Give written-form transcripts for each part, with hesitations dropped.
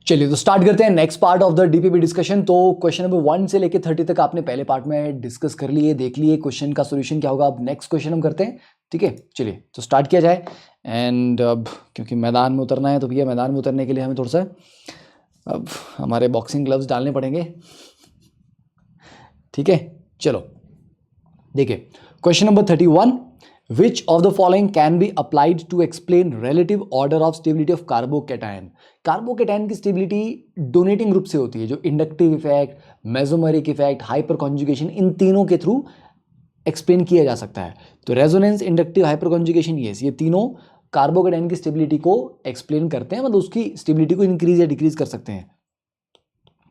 चलिए तो स्टार्ट करते हैं next part of the DPP discussion. तो क्वेश्चन नंबर 1 से लेकर 30 तक आपने पहले पार्ट में डिस्कस कर लिए, देख लिए क्वेश्चन का सॉल्यूशन क्या होगा। अब नेक्स्ट क्वेश्चन हम करते हैं, ठीक है। चलिए तो स्टार्ट किया जाए। एंड अब क्योंकि मैदान में उतरना है तो भैया मैदान में उतरने के लिए हमें थोड़ा सा अब हमारे बॉक्सिंग ग्लव्स डालने पड़ेंगे, ठीक है। चलो देखिए question number 31, Which of the following can be applied to explain relative order of stability of carbocation? Carbocation की स्टेबिलिटी डोनेटिंग ग्रुप से होती है, जो inductive effect, mesomeric effect, hyper conjugation, इन तीनों के थ्रू एक्सप्लेन किया जा सकता है। तो रेजोनेंस, इंडक्टिव, हाइपर कॉन्जुगेशन, ये तीनों कार्बोकेटाइन की स्टेबिलिटी को एक्सप्लेन करते हैं, मतलब उसकी स्टेबिलिटी को इंक्रीज या डिक्रीज कर सकते हैं।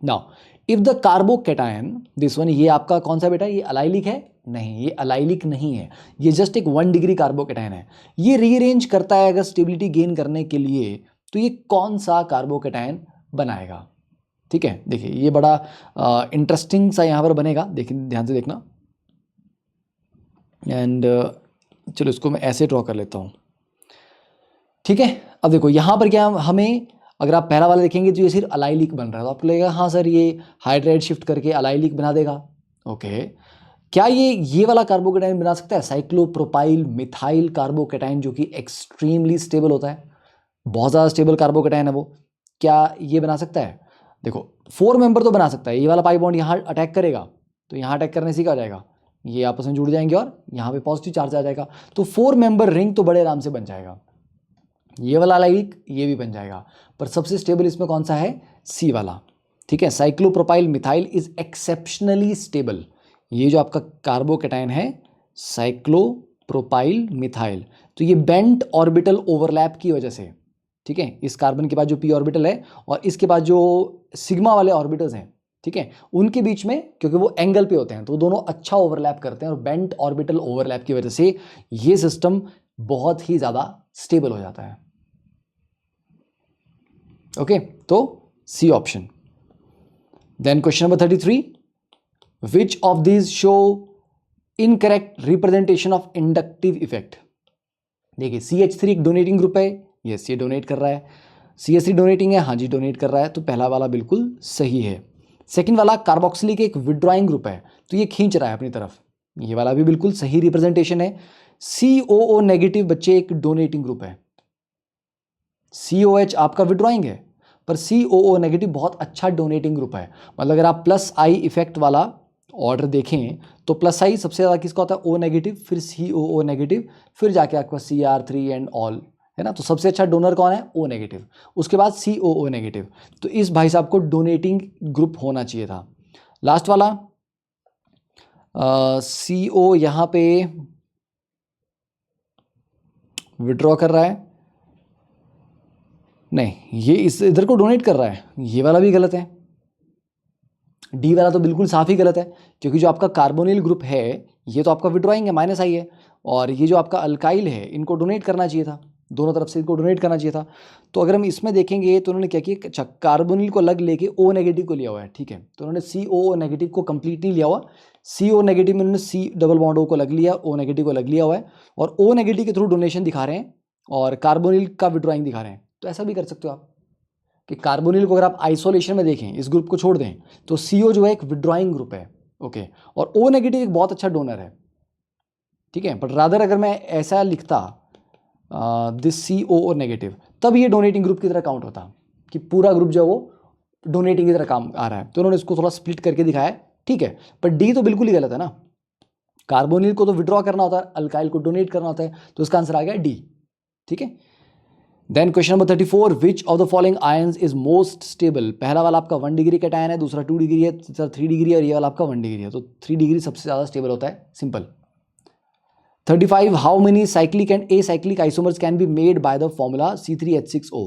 Now if the carbocation, this one, ये आपका कौन सा बेटा, ये अलाइलिक है? नहीं, ये अलाइलिक नहीं है, ये जस्ट एक 1 डिग्री कार्बोकेटाइन है। ये रीअरेंज करता है अगर स्टेबिलिटी गेन करने के लिए, तो ये कौन सा कार्बोकेटाइन बनाएगा? ठीक है, देखिए ये बड़ा इंटरेस्टिंग सा यहाँ पर बनेगा, देखिए ध्यान से देखना। एंड चलो इसको मैं ऐसे ड्रॉ कर लेता हूँ, ठीक है। अब देखो यहाँ पर क्या हमें, अगर आप पहला वाला देखेंगे तो ये सिर्फ अलाइलिक बन रहा है, तो आपको लगेगा हाँ सर ये हाइड्राइड शिफ्ट करके अलाइलिक बना देगा। ओके, क्या ये वाला कार्बोकेटाइन बना सकता है? साइक्लोप्रोपाइल मिथाइल कार्बोकेटाइन, जो कि एक्सट्रीमली स्टेबल होता है, बहुत ज़्यादा स्टेबल कार्बोकेटाइन है वो, क्या ये बना सकता है? देखो 4 मेंबर तो बना सकता है। ये वाला पाई बॉन्ड यहाँ अटैक करेगा तो यहाँ अटैक करने से क्या हो जाएगा, ये आपस में जुड़ जाएंगे और यहाँ पे पॉजिटिव चार्ज आ जाएगा, तो 4 मेंबर रिंग तो बड़े आराम से बन जाएगा। ये वाला अलाइलिक ये भी बन जाएगा, पर सबसे स्टेबल इसमें कौन सा है? सी वाला, ठीक है। Cyclopropyl methyl is exceptionally stable. ये जो आपका कार्बोकेटाइन है साइक्लोप्रोपाइल मिथाइल, तो ये बेंट ऑर्बिटल ओवरलैप की वजह से, ठीक है, इस कार्बन के बाद जो पी ऑर्बिटल है और इसके बाद जो सिग्मा वाले ऑर्बिटल्स हैं, ठीक है, उनके बीच में क्योंकि वो एंगल पे होते हैं तो दोनों अच्छा ओवरलैप करते हैं, और बेंट ऑर्बिटल ओवरलैप की वजह से ये सिस्टम बहुत ही ज़्यादा स्टेबल हो जाता है। ओके, तो C option. Then question number 33, Which of these show incorrect representation of inductive effect? देखिए CH3 एक डोनेटिंग ग्रुप है, यस ये डोनेट कर रहा है। CH3 डोनेटिंग है, हाँ जी डोनेट कर रहा है, तो पहला वाला बिल्कुल सही है। सेकंड वाला कार्बोक्सिलिक एक विड्रॉइंग ग्रुप है, तो ये खींच रहा है अपनी तरफ, ये वाला भी बिल्कुल सही रिप्रेजेंटेशन है। COO नेगेटिव बच्चे एक डोनेटिंग ग्रुप है, COH आपका विड्रॉइंग है, पर COO नेगेटिव बहुत अच्छा डोनेटिंग ग्रुप है। मतलब अगर आप +I इफेक्ट वाला ऑर्डर देखें तो +I सबसे ज़्यादा किसका होता है? O नेगेटिव, फिर COO नेगेटिव, फिर जाके आपका CR3 एंड ऑल, है ना। तो सबसे अच्छा डोनर कौन है? O नेगेटिव, उसके बाद COO नेगेटिव। तो इस भाई साहब को डोनेटिंग ग्रुप होना चाहिए था। लास्ट वाला CO यहाँ पे विड्रॉ कर रहा है, नहीं ये इस इधर को डोनेट कर रहा है, ये वाला भी गलत है। डी वाला तो बिल्कुल साफ ही गलत है, क्योंकि जो आपका कार्बोनिल ग्रुप है ये तो आपका विड्रॉइंग है, -I है, और ये जो आपका अल्काइल है इनको डोनेट करना चाहिए था, दोनों तरफ से इनको डोनेट करना चाहिए था। तो अगर हम इसमें देखेंगे तो उन्होंने क्या किया, अच्छा कार्बोनिल को अलग लेके O नेगेटिव को लिया हुआ है, ठीक है। तो उन्होंने COO नेगेटिव को कंप्लीटली लिया हुआ, CO नेगेटिव में उन्होंने C डबल बॉन्ड O को अलग लिया, O नेगेटिव को अलग लिया हुआ है, और O नेगेटिव के थ्रू डोनेशन दिखा रहे हैं और कार्बोनिल का विड्रॉइंग दिखा रहे हैं। तो ऐसा भी कर सकते हो आप कि कार्बोनिल को अगर आप आइसोलेशन में देखें, इस ग्रुप को छोड़ दें, तो CO जो है एक विड्रॉइंग ग्रुप है, ओके, और O नेगेटिव एक बहुत अच्छा डोनर है, ठीक है। बट रादर अगर मैं ऐसा लिखता दिस COO नेगेटिव, तब ये डोनेटिंग ग्रुप की तरह काउंट होता कि पूरा ग्रुप जो है वो डोनेटिंग की तरह काम आ रहा है, तो उन्होंने इसको थोड़ा स्प्लिट करके दिखाया, ठीक है। पर डी तो बिल्कुल ही गलत है ना, कार्बोनिल को तो विड्रॉ करना होता है, अल्काइल को डोनेट करना होता है, तो इसका आंसर आ गया डी, ठीक है। Then question number 34, which of the following ions is most stable? पहला वाला आपका 1 डिग्री का आयन है, दूसरा 2 डिग्री है, तीसरा 3 डिग्री है, और ये वाला आपका 1 डिग्री है, तो 3 डिग्री सबसे ज़्यादा स्टेबल होता है, simple. 35, how many cyclic and acyclic isomers can be made by the formula C3H6O?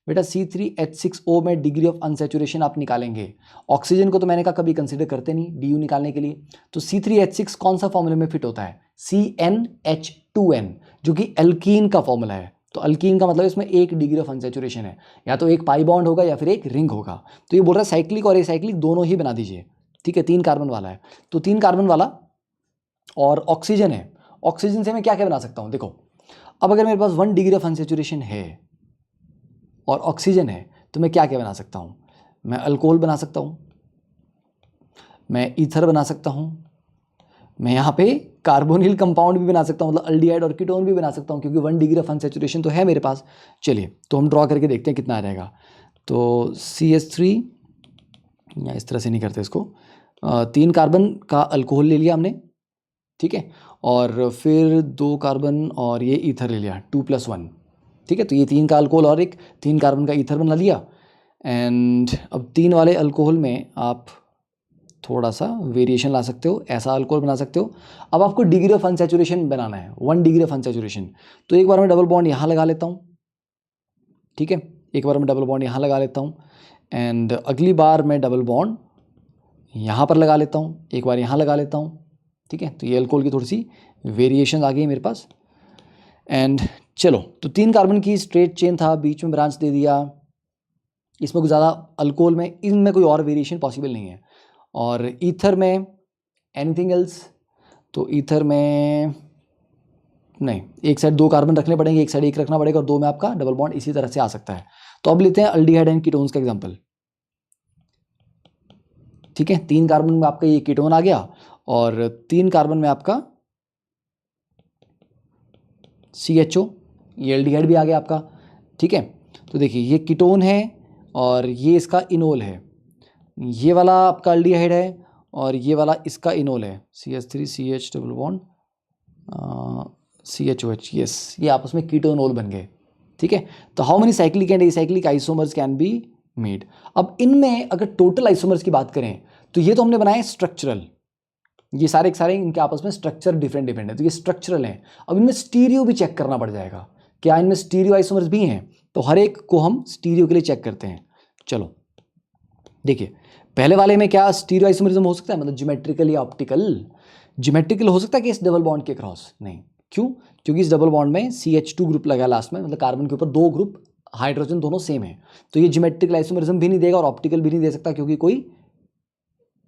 बेटा C3H6O में डिग्री ऑफ अनसेचुरेशन आप निकालेंगे, ऑक्सीजन को तो मैंने कहा कभी कंसिडर करते नहीं DU निकालने के लिए, तो C3H6 कौन सा फॉर्मूले में फिट होता है? CnH2n, जो कि एल्कीन का फॉर्मूला है। तो अल्कीन का मतलब इसमें 1 डिग्री ऑफ अनसेचुरेशन है, या तो एक पाई बॉन्ड होगा या फिर एक रिंग होगा। तो ये बोल रहा है साइक्लिक और एसाइक्लिक दोनों ही बना दीजिए, ठीक है। 3 कार्बन वाला है, तो 3 कार्बन वाला और ऑक्सीजन है, ऑक्सीजन से मैं क्या क्या बना सकता हूँ? देखो अब अगर मेरे पास 1 डिग्री ऑफ अनसेचुरेशन है और ऑक्सीजन है, तो मैं क्या क्या बना सकता हूँ, मैं अल्कोहल बना सकता हूँ, मैं ईथर बना सकता हूँ, मैं यहाँ पे कार्बोनिल कंपाउंड भी बना सकता हूँ, मतलब अल्डिहाइड और कीटोन भी बना सकता हूँ, क्योंकि 1 डिग्री ऑफ अनसैचुरेशन तो है मेरे पास। चलिए तो हम ड्रॉ करके देखते हैं कितना आ जाएगा। तो CH3, या इस तरह से नहीं करते इसको, 3 कार्बन का अल्कोहल ले लिया हमने, ठीक है, और फिर 2 कार्बन और ये ईथर ले लिया, 2+1, ठीक है। तो ये 3 का अल्कोहल और एक 3 कार्बन का ईथर बना लिया। एंड अब 3 वाले अल्कोहल में आप थोड़ा सा वेरिएशन ला सकते हो, ऐसा अल्कोहल बना सकते हो। अब आपको डिग्री ऑफ अनसैचुरेशन बनाना है, 1 डिग्री ऑफ अनसैचुरेशन। तो एक बार मैं डबल बॉन्ड यहाँ लगा लेता हूँ, ठीक है, एक बार मैं डबल बॉन्ड यहाँ लगा लेता हूँ, एंड अगली बार मैं डबल बॉन्ड यहाँ पर लगा लेता हूँ, एक बार यहाँ लगा लेता हूँ, ठीक है। तो ये अल्कोहल की थोड़ी सी वेरिएशन आ गई मेरे पास। एंड चलो, तो 3 कार्बन की स्ट्रेट चेन था, बीच में ब्रांच दे दिया, इसमें कुछ ज़्यादा अल्कोहल में, इनमें कोई और वेरिएशन पॉसिबल नहीं है। और ईथर में एनीथिंग एल्स, तो ईथर में नहीं, एक साइड 2 कार्बन रखने पड़ेंगे, एक साइड 1 रखना पड़ेगा, और 2 में आपका डबल बॉन्ड इसी तरह से आ सकता है। तो अब लेते हैं अल्डिहाइड एंड कीटोन्स का एग्जांपल, ठीक है। 3 कार्बन में आपका ये कीटोन आ गया, और 3 कार्बन में आपका CHO, ये एल्डिहाइड भी आ गया आपका, ठीक है। तो देखिए ये कीटोन है और ये इसका इनोल है, ये वाला आपका अल्डिहाइड है और ये वाला इसका इनोल है, CH3 CH double bond CHOH, yes, ये आपस में कीटोनोल बन गए, ठीक है। तो how many cyclic and acyclic isomers can be made. अब इनमें अगर टोटल आइसोमर्स की बात करें तो ये तो हमने बनाए स्ट्रक्चरल, ये सारे के सारे इनके आपस में स्ट्रक्चर डिफरेंट है, तो ये स्ट्रक्चरल हैं। अब इनमें स्टीरियो भी चेक करना पड़ जाएगा, क्या इनमें स्टीरियो आइसोमर्स भी हैं, तो हर एक को हम स्टीरियो के लिए चेक करते हैं। चलो देखिए, पहले वाले में क्या स्टीरियो आइसोमरिज्म हो सकता है, मतलब ज्योमेट्रिकल या ऑप्टिकल। ज्योमेट्रिकल हो सकता है कि इस डबल बॉन्ड के क्रॉस, नहीं, क्यों, क्योंकि इस डबल बॉन्ड में CH2 ग्रुप लगा लास्ट में, मतलब कार्बन के ऊपर 2 ग्रुप, हाइड्रोजन दोनों सेम है, तो ये ज्योमेट्रिकल आइसोमरिज्म भी नहीं देगा और ऑप्टिकल भी नहीं दे सकता, क्योंकि कोई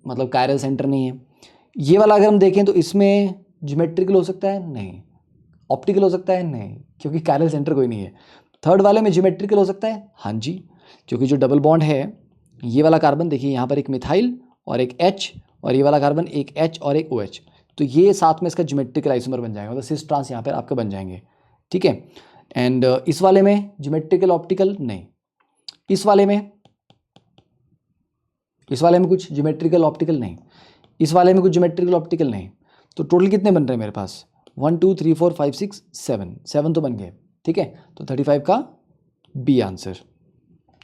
मतलब कायरल सेंटर नहीं है। ये वाला अगर हम देखें तो इसमें ज्योमेट्रिकल हो सकता है, नहीं, ऑप्टिकल हो सकता है, नहीं, क्योंकि कायरल सेंटर कोई नहीं है। थर्ड वाले में ज्योमेट्रिकल हो सकता है, हाँ जी, क्योंकि जो डबल बॉन्ड है, ये वाला कार्बन देखिए यहाँ पर एक मिथाइल और एक H, और ये वाला कार्बन एक H और एक OH, तो ये साथ में इसका ज्योमेट्रिकल आइसोमर बन जाएगा, मतलब सिस ट्रांस यहाँ पर आपके बन जाएंगे, ठीक है। एंड इस वाले में ज्योमेट्रिकल ऑप्टिकल नहीं, इस वाले में कुछ ज्योमेट्रिकल ऑप्टिकल नहीं, इस वाले में कुछ ज्योमेट्रिकल ऑप्टिकल नहीं। तो टोटल कितने बन रहे हैं मेरे पास, 1 2 3 4 5 6 7 तो बन गए, ठीक है। तो 35 का बी आंसर।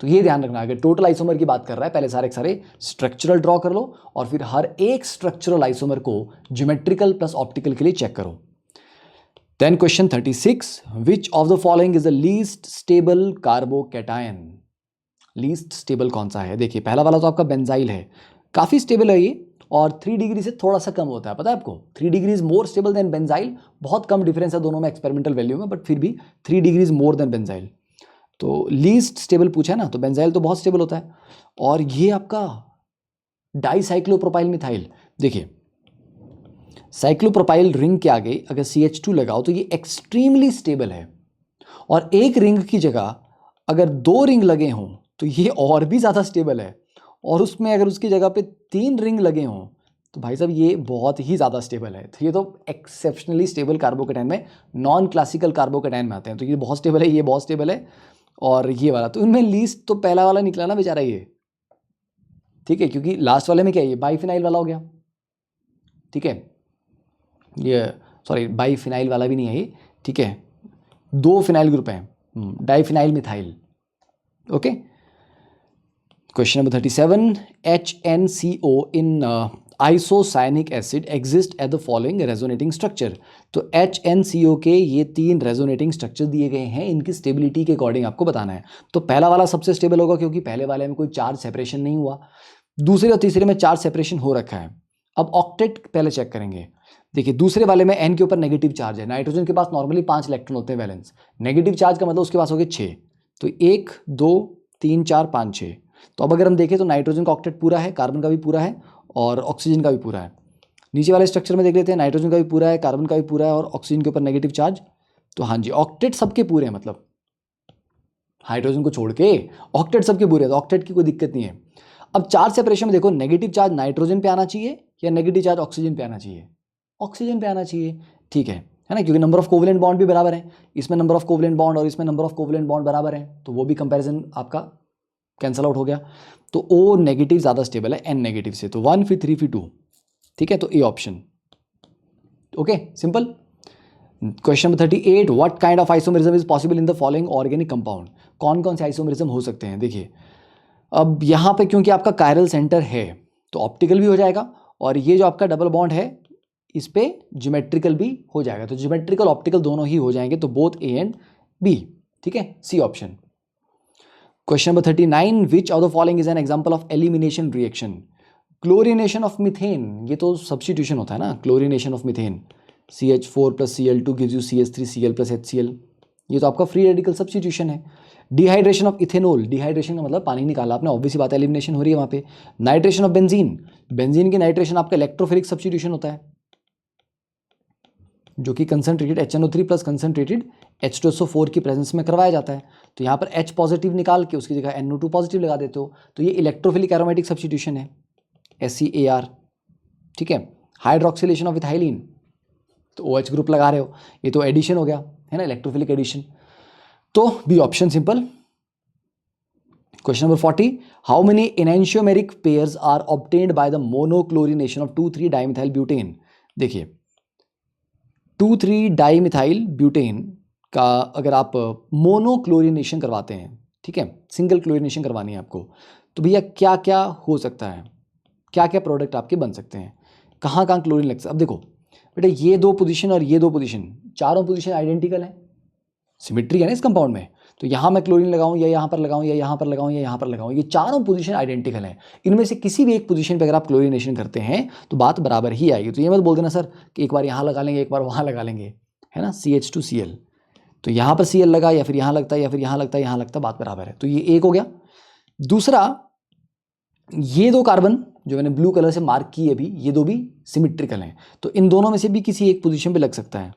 तो ये ध्यान रखना, अगर टोटल आइसोमर की बात कर रहा है, पहले सारे सारे स्ट्रक्चरल ड्रॉ कर लो और फिर हर एक स्ट्रक्चरल आइसोमर को ज्योमेट्रिकल प्लस ऑप्टिकल के लिए चेक करो। Then question 36, which of the following is the least stable carbocation. Least stable कौन सा है, देखिए पहला वाला तो आपका बेंजाइल है, काफ़ी स्टेबल है ये, और 3 डिग्री से थोड़ा सा कम होता है, पता है आपको, 3 degree is more stable then benzyl, बहुत कम डिफरेंस है दोनों में एक्सपेरिमेंटल वैल्यू में, बट फिर भी 3 degree is more than benzyl. तो लीस्ट स्टेबल पूछा है ना, तो बेंजाइल तो बहुत स्टेबल होता है। और ये आपका डाइसाइक्लोप्रोपाइल मिथाइल, देखिए साइक्लोप्रोपाइल रिंग के आगे अगर CH2 लगाओ तो ये एक्सट्रीमली स्टेबल है, और एक रिंग की जगह अगर 2 रिंग लगे हों तो ये और भी ज़्यादा स्टेबल है, और उसमें अगर उसकी जगह पे 3 रिंग लगे हों तो भाई साहब ये बहुत ही ज़्यादा स्टेबल है। तो ये तो एक्सेप्शनली स्टेबल कार्बोकैटायन में, नॉन क्लासिकल कार्बोकैटायन में आते हैं, तो ये बहुत स्टेबल है, ये बहुत स्टेबल है, और ये वाला तो इनमें लीस्ट तो पहला वाला निकला ना बेचारा ये, ठीक है, क्योंकि लास्ट वाले में क्या है, ये बाईफिनाइल वाला हो गया, ठीक है, ये सॉरी बाईफिनाइल वाला भी नहीं है ये, ठीक है, 2 फिनाइल ग्रुप हैं, diphenyl methyl, okay. Question number 37, HNCO in isocyanic acid exist at the following resonating structure. तो HNCO के ये 3 रेजोनेटिंग स्ट्रक्चर दिए गए हैं, इनकी स्टेबिलिटी के अकॉर्डिंग आपको बताना है। तो पहला वाला सबसे स्टेबल होगा, क्योंकि पहले वाले में कोई चार्ज सेपरेशन नहीं हुआ, दूसरे और तीसरे में चार्ज सेपरेशन हो रखा है। अब ऑक्टेट पहले चेक करेंगे, देखिए दूसरे वाले में N के ऊपर नेगेटिव चार्ज है, नाइट्रोजन के पास नॉर्मली 5 इलेक्ट्रॉन होते हैं वैलेंस, नेगेटिव चार्ज का मतलब उसके पास हो गए 6, तो 1 2 3 4 5 6। तो अब अगर हम देखें तो नाइट्रोजन का ऑक्टेट पूरा है, कार्बन का भी पूरा है और ऑक्सीजन का भी पूरा है। नीचे वाले स्ट्रक्चर में देख लेते हैं, नाइट्रोजन का भी पूरा है, कार्बन का भी पूरा है और ऑक्सीजन के ऊपर नेगेटिव चार्ज, तो हाँ जी ऑक्टेट सबके पूरे हैं, मतलब हाइड्रोजन को छोड़ के। ऑक्टेट सबके बुरे हैं, तो ऑक्टेट की कोई दिक्कत नहीं है। अब चार्ज सेपरेशन में देखो, नेगेटिव चार्ज नाइट्रोजन पे आना चाहिए या नेगेटिव चार्ज ऑक्सीजन पे आना चाहिए? ऑक्सीजन पे आना चाहिए, ठीक है ना, क्योंकि नंबर ऑफ कोवलेंट बॉन्ड भी बराबर है, इसमें नंबर ऑफ कोवलेंट बॉन्ड और इसमें नंबर ऑफ कोवलेंट बॉन्ड बराबर है, तो वो भी कंपैरिजन आपका कैंसल आउट हो गया। तो ओ नेगेटिव ज़्यादा स्टेबल है एन नेगेटिव से, तो 1 फिर 3 फिर 2, ठीक है, तो A option. Okay, simple. Question number 38, what kind of isomerism is possible in the following organic compound? कौन कौन से आइसोमेरिज्म हो सकते हैं? देखिए, अब यहाँ पे क्योंकि आपका कायरल सेंटर है तो ऑप्टिकल भी हो जाएगा, और ये जो आपका डबल बॉन्ड है इस पे ज्योमेट्रिकल भी हो जाएगा, तो ज्योमेट्रिकल ऑप्टिकल दोनों ही हो जाएंगे, तो बोथ ए एंड बी, ठीक है, C option. Question number 39, which of the following is an example of elimination reaction? Chlorination of methane, ये तो सब्स्टिट्यूशन होता है ना, chlorination of methane, CH4 + Cl2 gives you CH3Cl + HCl, ये तो आपका फ्री रेडिकल सब्स्टिट्यूशन है। डिहाइड्रेशन ऑफ इथेनॉल, डिहाइड्रेशन का मतलब पानी निकाला आपने, ऑब्वियसली बात है एलिमिनेशन हो रही है वहाँ पे। नाइट्रेशन ऑफ बेंजीन, बेंजीन की नाइट्रेशन आपका इलेक्ट्रोफिलिक सब्स्टिट्यूशन होता है, जो कि कंसनट्रेटेड HNO3 + कंसनट्रेटेड H2SO4 की प्रेजेंस में करवाया जाता है। तो यहाँ पर H पॉजिटिव निकाल के उसकी जगह NO2 पॉजिटिव लगा देते हो, तो ये इलेक्ट्रोफिलिक एरोमेटिक सब्स्टिट्यूशन है, SEAR, ठीक है। हाइड्रोक्सिलेशन ऑफ इथाइलिन, तो OH ग्रुप लगा रहे हो, ये तो एडिशन हो गया है ना, इलेक्ट्रोफिलिक एडिशन, तो B option simple. Question number 40, how many enantiomeric pairs are obtained by the monochlorination of 2,3 dimethyl butane? देखिए, 2,3 डाइमिथाइल ब्यूटेन का अगर आप मोनोक्लोरिनेशन करवाते हैं, ठीक है, सिंगल क्लोरिनेशन करवानी है आपको, तो भैया क्या क्या हो सकता है, क्या क्या प्रोडक्ट आपके बन सकते हैं, कहाँ कहाँ क्लोरीन लग सकता है? अब देखो बेटा, ये दो पोजीशन और ये दो पोजीशन, चारों पोजीशन आइडेंटिकल है, सिमेट्री है ना इस कंपाउंड में, तो यहाँ मैं क्लोरीन लगाऊं या यहाँ पर लगाऊं या यहाँ पर लगाऊं या यहाँ पर लगाऊं, ये चारों पोजीशन आइडेंटिकल है, इनमें से किसी भी एक पोजीशन पे अगर आप क्लोरीनेशन करते हैं तो बात बराबर ही आएगी। तो ये मत बोल देना सर कि एक बार यहाँ लगा लेंगे एक बार वहाँ लगा लेंगे, है ना, CH2Cl, तो यहाँ पर Cl लगा या फिर यहाँ लगता है या फिर यहाँ लगता है यहाँ लगता, बात बराबर है, तो ये एक हो गया। दूसरा, ये दो कार्बन जो मैंने ब्लू कलर से मार्क किए अभी, ये दो भी सिमेट्रिकल हैं, तो इन दोनों में से भी किसी एक पोजीशन पे लग सकता है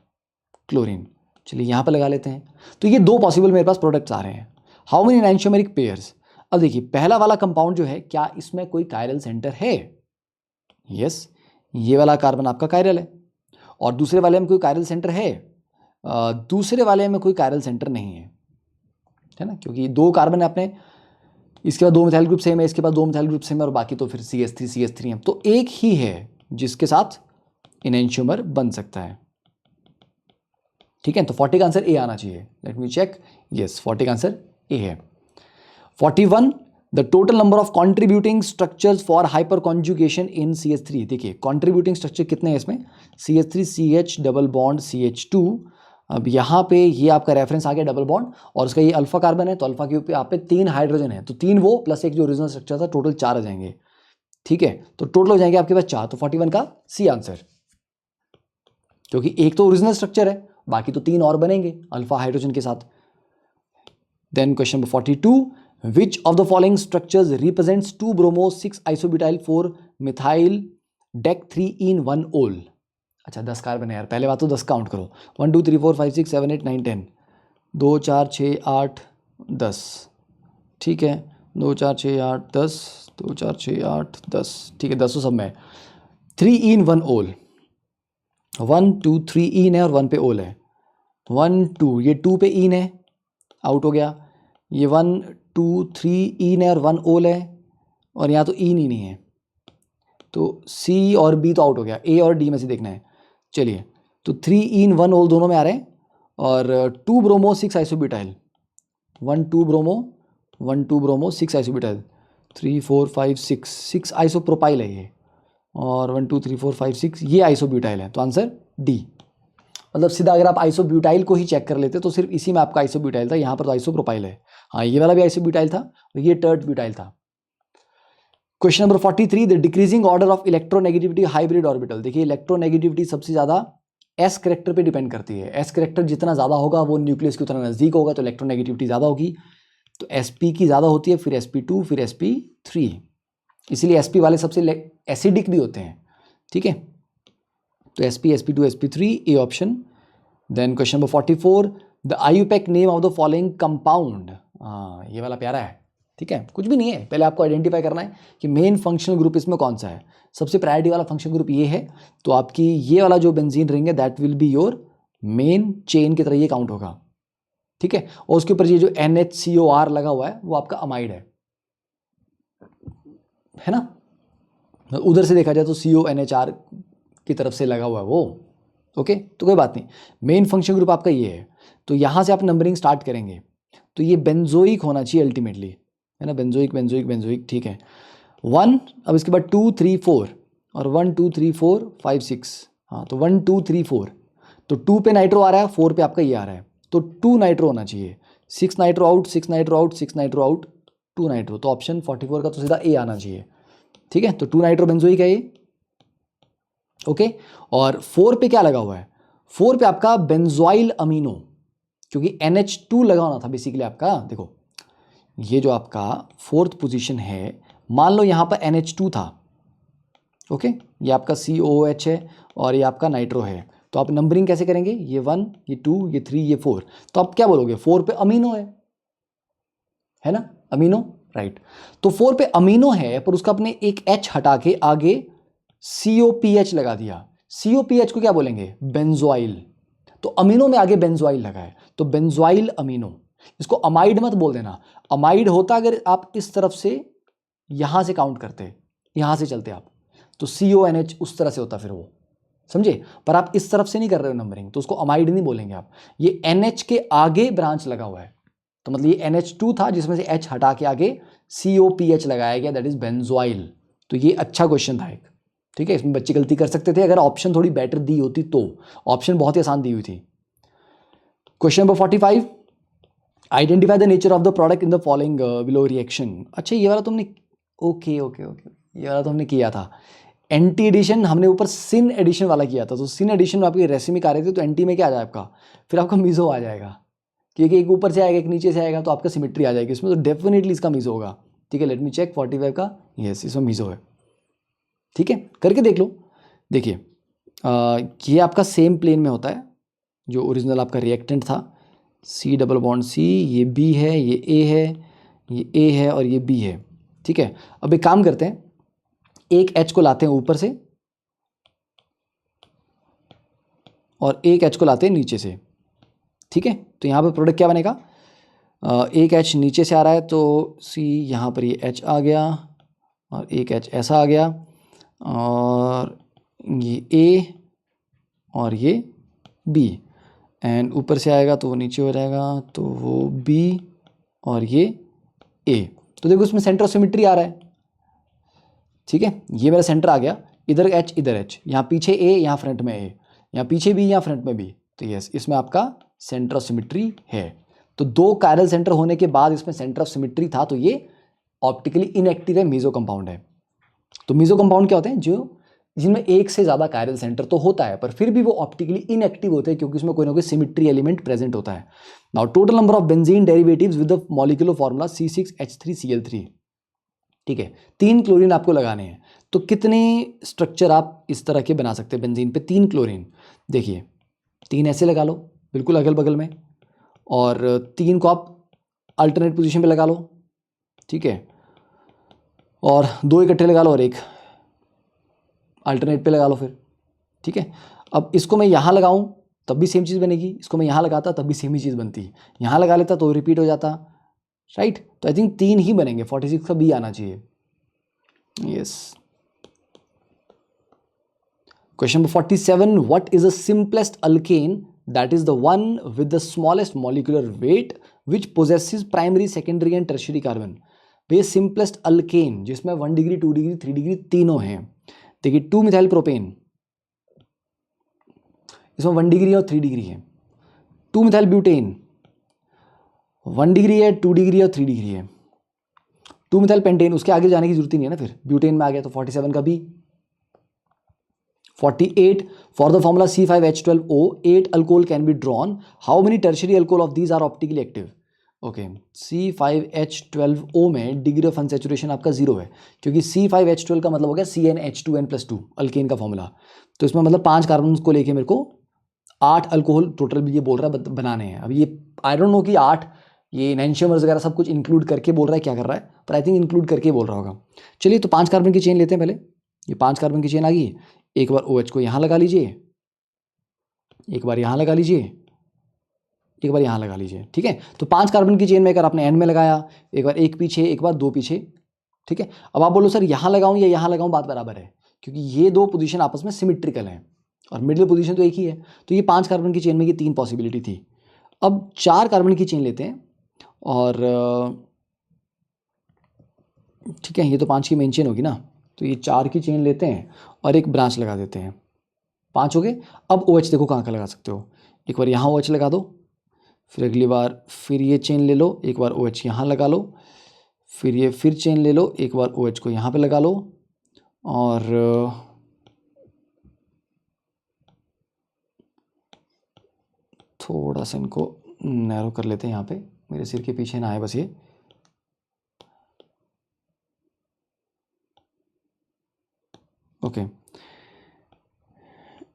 क्लोरीन, चलिए यहाँ पर लगा लेते हैं। तो ये दो पॉसिबल मेरे पास प्रोडक्ट्स आ रहे हैं। How many enantiomeric pairs? अब देखिए, पहला वाला कंपाउंड जो है, क्या इसमें कोई कायरल सेंटर है? यस, ये वाला कार्बन आपका कायरल है, और दूसरे वाले में कोई कायरल सेंटर है? दूसरे वाले में कोई कायरल सेंटर नहीं है ना, क्योंकि दो कार्बन है अपने, इसके बाद दो मिथाइल ग्रुप सेम है, इसके बाद दो मिथाइल ग्रुप सेम है, और बाकी तो फिर CH3 है, तो एक ही है जिसके साथ एनेंशियोमर बन सकता है, ठीक है। तो 40 का आंसर ए आना चाहिए, लेट मी चेक, यस 40 का आंसर ए है। 41, the total number of contributing structures for hyper conjugation in CH3, देखिए कॉन्ट्रीब्यूटिंग स्ट्रक्चर कितने हैं इसमें, CH3 CH double bond CH2, अब यहाँ पे ये आपका रेफरेंस आ गया डबल बॉन्ड, और उसका ये अल्फा कार्बन है, तो अल्फा के ऊपर आप पे 3 हाइड्रोजन है, तो 3 वो प्लस एक जो ओरिजिनल स्ट्रक्चर था, टोटल 4 आ जाएंगे, ठीक है, तो टोटल हो जाएंगे आपके पास 4, तो 41 का सी आंसर, क्योंकि एक तो ओरिजिनल स्ट्रक्चर है, बाकी तो 3 और बनेंगे अल्फा हाइड्रोजन के साथ। Then question number 42, which of the following structures represents 2 bromo 6 isobutyl 4 methyl dec 3 en 1 ol? अच्छा 10 कार्बन है यार, पहले बात तो 10 काउंट करो, 1 2 3 4 5 6 7 8 9 10, 2 4 6 8 10, ठीक है, 2 4 6 8 10, 2 4 6 8 10, ठीक है, 10 सब में 3 इन 1 ओल, 1 2 3 इन है और 1 पे ओल है, 1 2, ये 2 पे इन है, आउट हो गया, ये 1 2 3 इन है और 1 ओल है, और यहाँ तो इन ही नहीं है, तो सी और बी तो आउट हो गया, ए और डी में से देखना है। चलिए, तो 3 इन 1 ओल दोनों में आ रहे हैं, और 2 bromo 6 isobutyl, 1 2 bromo 1 2 bromo 6 isobutyl, 3 4 5 6 isopropyl है ये, और 1 2 3 4 5 6 ये आइसोब्यूटाइल है, तो आंसर डी। मतलब सीधा अगर आप आइसोब्यूटाइल को ही चेक कर लेते तो सिर्फ इसी में आपका आइसोब्यूटाइल था, यहाँ पर तो आइसोप्रोपाइल है, हाँ ये वाला भी आइसोब्यूटाइल था, ये टर्ट ब्यूटाइल था। Question number 43, the decreasing order of electronegativity hybrid orbital, देखिए इलेक्ट्रोनेगेटिविटी सबसे ज़्यादा एस करेक्टर पे डिपेंड करती है, एस करेक्टर जितना ज़्यादा होगा वो न्यूक्लियस के उतना नज़दीक होगा, तो इलेक्ट्रोनेगेटिविटी ज़्यादा होगी, तो sp की ज़्यादा होती है, फिर sp2 फिर sp3, इसीलिए sp वाले सबसे एसिडिक भी होते हैं, ठीक है, तो sp sp2 sp3 A option. Then question number 44, the IUPAC name of the following compound, हाँ ये वाला प्यारा है, ठीक है, कुछ भी नहीं है, पहले आपको आइडेंटिफाई करना है कि मेन फंक्शनल ग्रुप इसमें कौन सा है। सबसे प्रायोरिटी वाला फंक्शनल ग्रुप ये है, तो आपकी ये वाला जो बेंजीन रिंग है that will be your main chain की तरह ये काउंट होगा, ठीक है। और उसके ऊपर ये जो NHCOR लगा हुआ है वो आपका अमाइड है ना, उधर से देखा जाए तो CONHR की तरफ से लगा हुआ है वो, ओके। तो कोई बात नहीं, मेन फंक्शन ग्रुप आपका ये है। तो यहाँ से आप नंबरिंग स्टार्ट करेंगे, तो ये बेंजोइक होना चाहिए अल्टीमेटली, है ना, बेंजोइक बेंजोइक बेंजोइक, ठीक है। 1, अब इसके बाद 2 3 4 और 1 2 3 4 5 6, हाँ तो 1 2 3 4, तो 2 पे नाइट्रो आ रहा है, 4 पे आपका ये आ रहा है, तो 2 नाइट्रो होना चाहिए, 6 nitro out 6 nitro out 6 nitro out 2 nitro, तो ऑप्शन 44 का तो सीधा ए आना चाहिए, ठीक है। तो 2 नाइट्रो बेंजोइक है ये, ओके। और 4 पे क्या लगा हुआ है, 4 पे आपका बेंजोइल अमीनो, क्योंकि NH2 लगा होना था बेसिकली आपका। देखो ये जो आपका 4th पोजीशन है, मान लो यहाँ पर NH2 था, ओके, ये आपका COOH है और ये आपका नाइट्रो है, तो आप नंबरिंग कैसे करेंगे, ये 1 ये 2 ये 3 ये 4, तो आप क्या बोलोगे, 4 पे अमीनो है ना, अमीनो, राइट। तो 4 पे अमीनो है पर उसका अपने एक H हटा के आगे COPH लगा दिया, COPH को क्या बोलेंगे, बेंजोइल, तो अमीनो में आगे बेंजोइल लगा है, तो बेंजोइल अमीनो, इसको अमाइड मत बोल देना, अमाइड होता अगर आप इस तरफ से यहां से काउंट करते, यहां से चलते आप, तो CONH उस तरह से होता फिर वो, समझे, पर आप इस तरफ से नहीं कर रहे हो नंबरिंग, तो उसको अमाइड नहीं बोलेंगे आप। ये NH के आगे ब्रांच लगा हुआ है, तो मतलब ये NH2 था जिसमें से H हटा के आगे COPH लगाया गया, दैट इज बेंजोइल। तो ये अच्छा क्वेश्चन था एक, ठीक है, इसमें बच्चे गलती कर सकते थे अगर ऑप्शन थोड़ी बेटर दी होती तो, ऑप्शन बहुत ही आसान दी हुई थी। Question number 45, identify the nature of the product in the following below reaction. अच्छा ये वाला तुमने, ओके ओके ओके, ये वाला तो हमने किया था, एंटी एडिशन हमने ऊपर सिन एडिशन वाला किया था, तो सिन एडिशन में आपकी रेसिमिक आ रही थी, तो एंटी में क्या आ जाए आपका, फिर आपका मीजो आ जाएगा, क्योंकि एक ऊपर से आएगा एक नीचे से आएगा, तो आपका सिमेट्री आ जाएगी इसमें, तो डेफिनेटली इसका मीजो होगा, ठीक है। लेट मी चेक 45 का, यस इसमें मीजो है, ठीक है, करके देख लो। देखिए ये आपका सेम प्लेन में होता है जो ओरिजिनल आपका रिएक्टेंट था, C डबल बॉन्ड C, ये B है, ये A है, ये A है और ये B है, ठीक है। अब एक काम करते हैं, एक H को लाते हैं ऊपर से और एक H को लाते हैं नीचे से, ठीक है। तो यहाँ पे प्रोडक्ट क्या बनेगा, एक H नीचे से आ रहा है तो C, यहाँ पर ये H आ गया और एक H ऐसा आ गया, और ये A और ये B, एंड ऊपर से आएगा तो वो नीचे हो जाएगा, तो वो B और ये A। तो देखो उसमें सेंटर ऑफ सिमेट्री आ रहा है, ठीक है, ये मेरा सेंटर आ गया, इधर H इधर H, यहाँ पीछे A यहाँ फ्रंट में A, यहाँ पीछे B यहाँ फ्रंट में B, तो यस इसमें आपका सेंटर ऑफ सिमेट्री है। तो 2 कायरल सेंटर होने के बाद इसमें सेंटर ऑफ सिमेट्री था, तो ये ऑप्टिकली इनएक्टिव है, मीजो कंपाउंड है। तो मीजो कंपाउंड क्या होते हैं, जो जिनमें एक से ज़्यादा कायरल सेंटर तो होता है पर फिर भी वो ऑप्टिकली इनएक्टिव होते हैं क्योंकि उसमें कोई ना कोई सिमेट्री एलिमेंट प्रेजेंट होता है। Now total number of benzene derivatives with the molecular formula C6H3Cl3, ठीक है, 3 क्लोरीन आपको लगाने हैं, तो कितने स्ट्रक्चर आप इस तरह के बना सकते हैं बेंजीन पे, 3 क्लोरीन, देखिए 3 ऐसे लगा लो बिल्कुल अगल बगल में, और 3 को आप अल्टरनेट पोजीशन पे लगा लो, ठीक है, और 2 इकट्ठे लगा लो और एक अल्टरनेट पे लगा लो फिर, ठीक है। अब इसको मैं यहाँ लगाऊं तब भी सेम चीज़ बनेगी, इसको मैं यहाँ लगाता तब भी सेम ही चीज़ बनती, यहाँ लगा लेता तो रिपीट हो जाता, राइट। तो आई थिंक 3 ही बनेंगे, 46 का B आना चाहिए, yes. Question number 47, what is the simplest alkane that is the one with the smallest molecular weight which possesses primary secondary and tertiary carbon. भैया सिंपलेस्ट अल्केन जिसमें 1 degree 2 degree 3 degree तीनों हैं, देखिए 2 methyl propane, इसमें 1 degree और 3 degree है, 2 methyl butane 1 degree है 2 degree और 3 डिग्री है, 2 मिथाइल पेंटेन उसके आगे जाने की जरूरत ही नहीं है ना, फिर ब्यूटेन में आ गया तो 47 का B। 48, for the formula C5H12O 8 alcohol can be drawn, how many tertiary alcohol of these are optically active. Okay, C5H12O में डिग्री ऑफ अनसेचुरेशन आपका 0 है क्योंकि C5H12 का मतलब हो गया CnH2n+2 अल्केन का फॉर्मूला, तो इसमें मतलब 5 कार्बन को लेके मेरे को 8 अल्कोहल टोटल भी ये बोल रहा है बनाने हैं। अब ये आई डोंट नो कि 8 ये एनेंशियमर्स वगैरह सब कुछ इंक्लूड करके बोल रहा है क्या कर रहा है, पर आई थिंक इंक्लूड करके बोल रहा होगा। चलिए तो 5 कार्बन की चेन लेते हैं पहले। ये 5 कार्बन की चेन आ गई। एक बार OH को यहाँ लगा लीजिए, एक बार यहाँ लगा लीजिए, एक बार यहाँ लगा लीजिए। ठीक है, तो 5 कार्बन की चेन में अगर आपने एंड में लगाया, एक बार एक पीछे, एक बार दो पीछे। ठीक है, अब आप बोलो सर यहाँ लगाऊं या यहाँ लगाऊं, बात बराबर है, क्योंकि ये दो पोजीशन आपस में सिमिट्रिकल हैं और मिडिल पोजीशन तो एक ही है। तो ये 5 कार्बन की चेन में ये 3 पॉसिबिलिटी थी। अब 4 कार्बन की चेन लेते हैं और ठीक है, ये तो 5 की मेन चेन होगी ना, तो ये 4 की चेन लेते हैं और एक ब्रांच लगा देते हैं। 5 हो गए। अब OH देखो कहाँ का लगा सकते हो, एक बार यहाँ OH लगा दो, फिर अगली बार फिर ये चेन ले लो, एक बार OH यहाँ लगा लो, फिर ये फिर चेन ले लो, एक बार OH को यहाँ पे लगा लो, और थोड़ा सा इनको नैरो कर लेते हैं यहाँ पे, मेरे सिर के पीछे ना आए बस ये। ओके,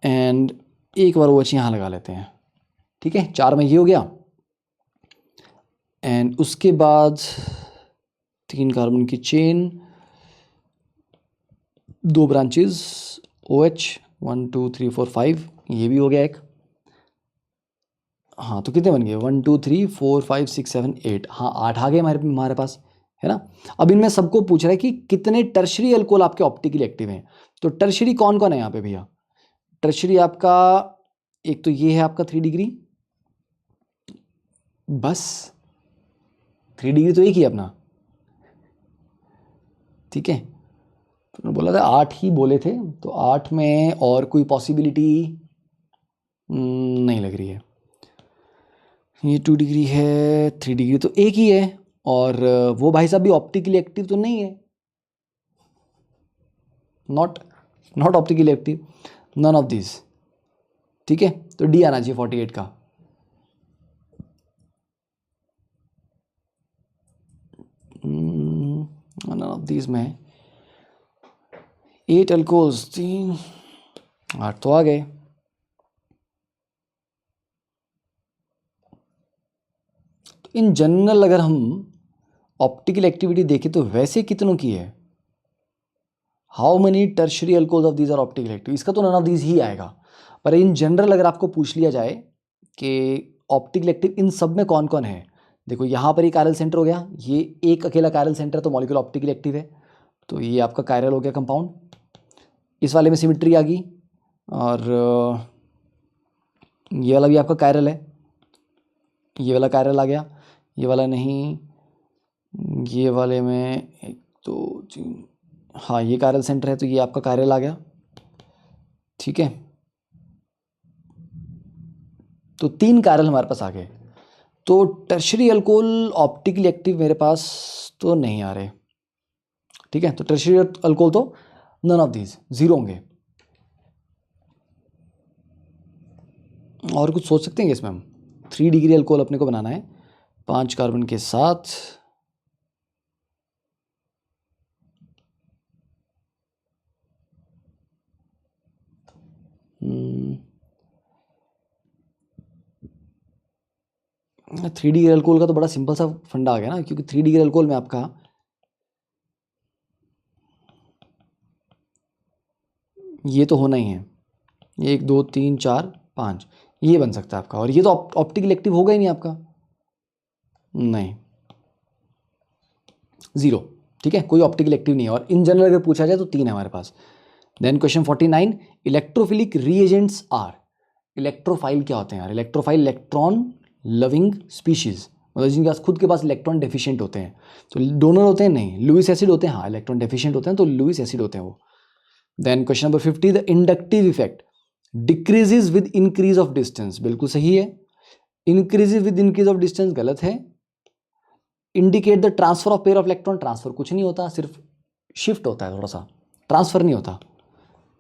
एंड एक बार OH यहाँ लगा लेते हैं। ठीक है, 4 में ये हो गया। एंड उसके बाद 3 कार्बन की चेन, 2 ब्रांचेस OH, 1 2 3 4 5, ये भी हो गया एक। हाँ, तो कितने बन गए, 1 2 3 4 5 6 7 8, हाँ 8 आ गए हमारे पास, है ना। अब इनमें सबको पूछ रहा है कि कितने टर्शरी अल्कोहल आपके ऑप्टिकली एक्टिव हैं। तो टर्शरी कौन कौन है यहाँ पे भैया, टर्शरी आपका एक तो ये है आपका 3 डिग्री, बस 3 डिग्री तो एक ही है अपना। ठीक है, तो बोला था 8 ही बोले थे, तो 8 में और कोई पॉसिबिलिटी नहीं लग रही है। ये 2 डिग्री है, 3 डिग्री तो एक ही है, और वो भाई साहब भी ऑप्टिकली एक्टिव तो नहीं है, not optically active, none of this. ठीक है, तो डी आना चाहिए 48 का। नन ऑफ दिस में 8 अल्कोहल्स, 3 8 तो आ गए। तो इन जनरल अगर हम ऑप्टिकल एक्टिविटी देखें तो वैसे कितनों की है, how many tertiary alcohols of these are optical active, इसका तो नन ऑफ दीज ही आएगा। पर इन जनरल अगर आपको पूछ लिया जाए कि ऑप्टिकल एक्टिव इन सब में कौन कौन है, देखो यहाँ पर ये कायरल सेंटर हो गया, ये एक अकेला कायरल सेंटर तो मॉलिक्यूल ऑप्टिकल एक्टिव है, तो ये आपका कायरल हो गया कंपाउंड। इस वाले में सिमिट्री आ गई, और ये वाला भी आपका कायरल है, ये वाला कायरल आ गया, ये वाला नहीं, ये वाले में 1 2 3, हाँ ये कायरल सेंटर है तो ये आपका कायरल आ गया। ठीक है, तो 3 कायरल हमारे पास आ गए। तो टर्शरी अल्कोहल ऑप्टिकली एक्टिव मेरे पास तो नहीं आ रहे। ठीक है, तो टर्शरी अल्कोहल तो नन ऑफ दीज, 0 होंगे। और कुछ सोच सकते हैं इसमें हम, 3 डिग्री अल्कोहल अपने को बनाना है 5 कार्बन के साथ। थ्री डिग्री अल्कोहल का तो बड़ा सिंपल सा फंडा आ गया ना, क्योंकि 3 डिग्री अल्कोहल में आपका ये तो होना ही है, 1 2 3 4 5 ये बन सकता है आपका, और ये तो ऑप्टिकल एक्टिव होगा ही नहीं आपका, नहीं 0। ठीक है, कोई ऑप्टिकल एक्टिव नहीं है, और इन जनरल अगर पूछा जाए तो 3 है हमारे पास। Then question 49, electrophilic reagents are, electrophile क्या होते हैं यार, इलेक्ट्रोफाइल इलेक्ट्रॉन लविंग स्पीशीज, मतलब जिनके पास खुद के पास इलेक्ट्रॉन डेफिशिएंट होते हैं, तो डोनर होते हैं नहीं, लुइस एसिड होते हैं, हाँ इलेक्ट्रॉन डेफिशिएंट होते हैं तो लुइस एसिड होते हैं वो। Then question number 50, the inductive effect decreases with increase of distance, बिल्कुल सही है, increases with increase of distance गलत है। Indicate the transfer of pair of electron, transfer कुछ नहीं होता, सिर्फ शिफ्ट होता है थोड़ा सा, ट्रांसफर नहीं होता।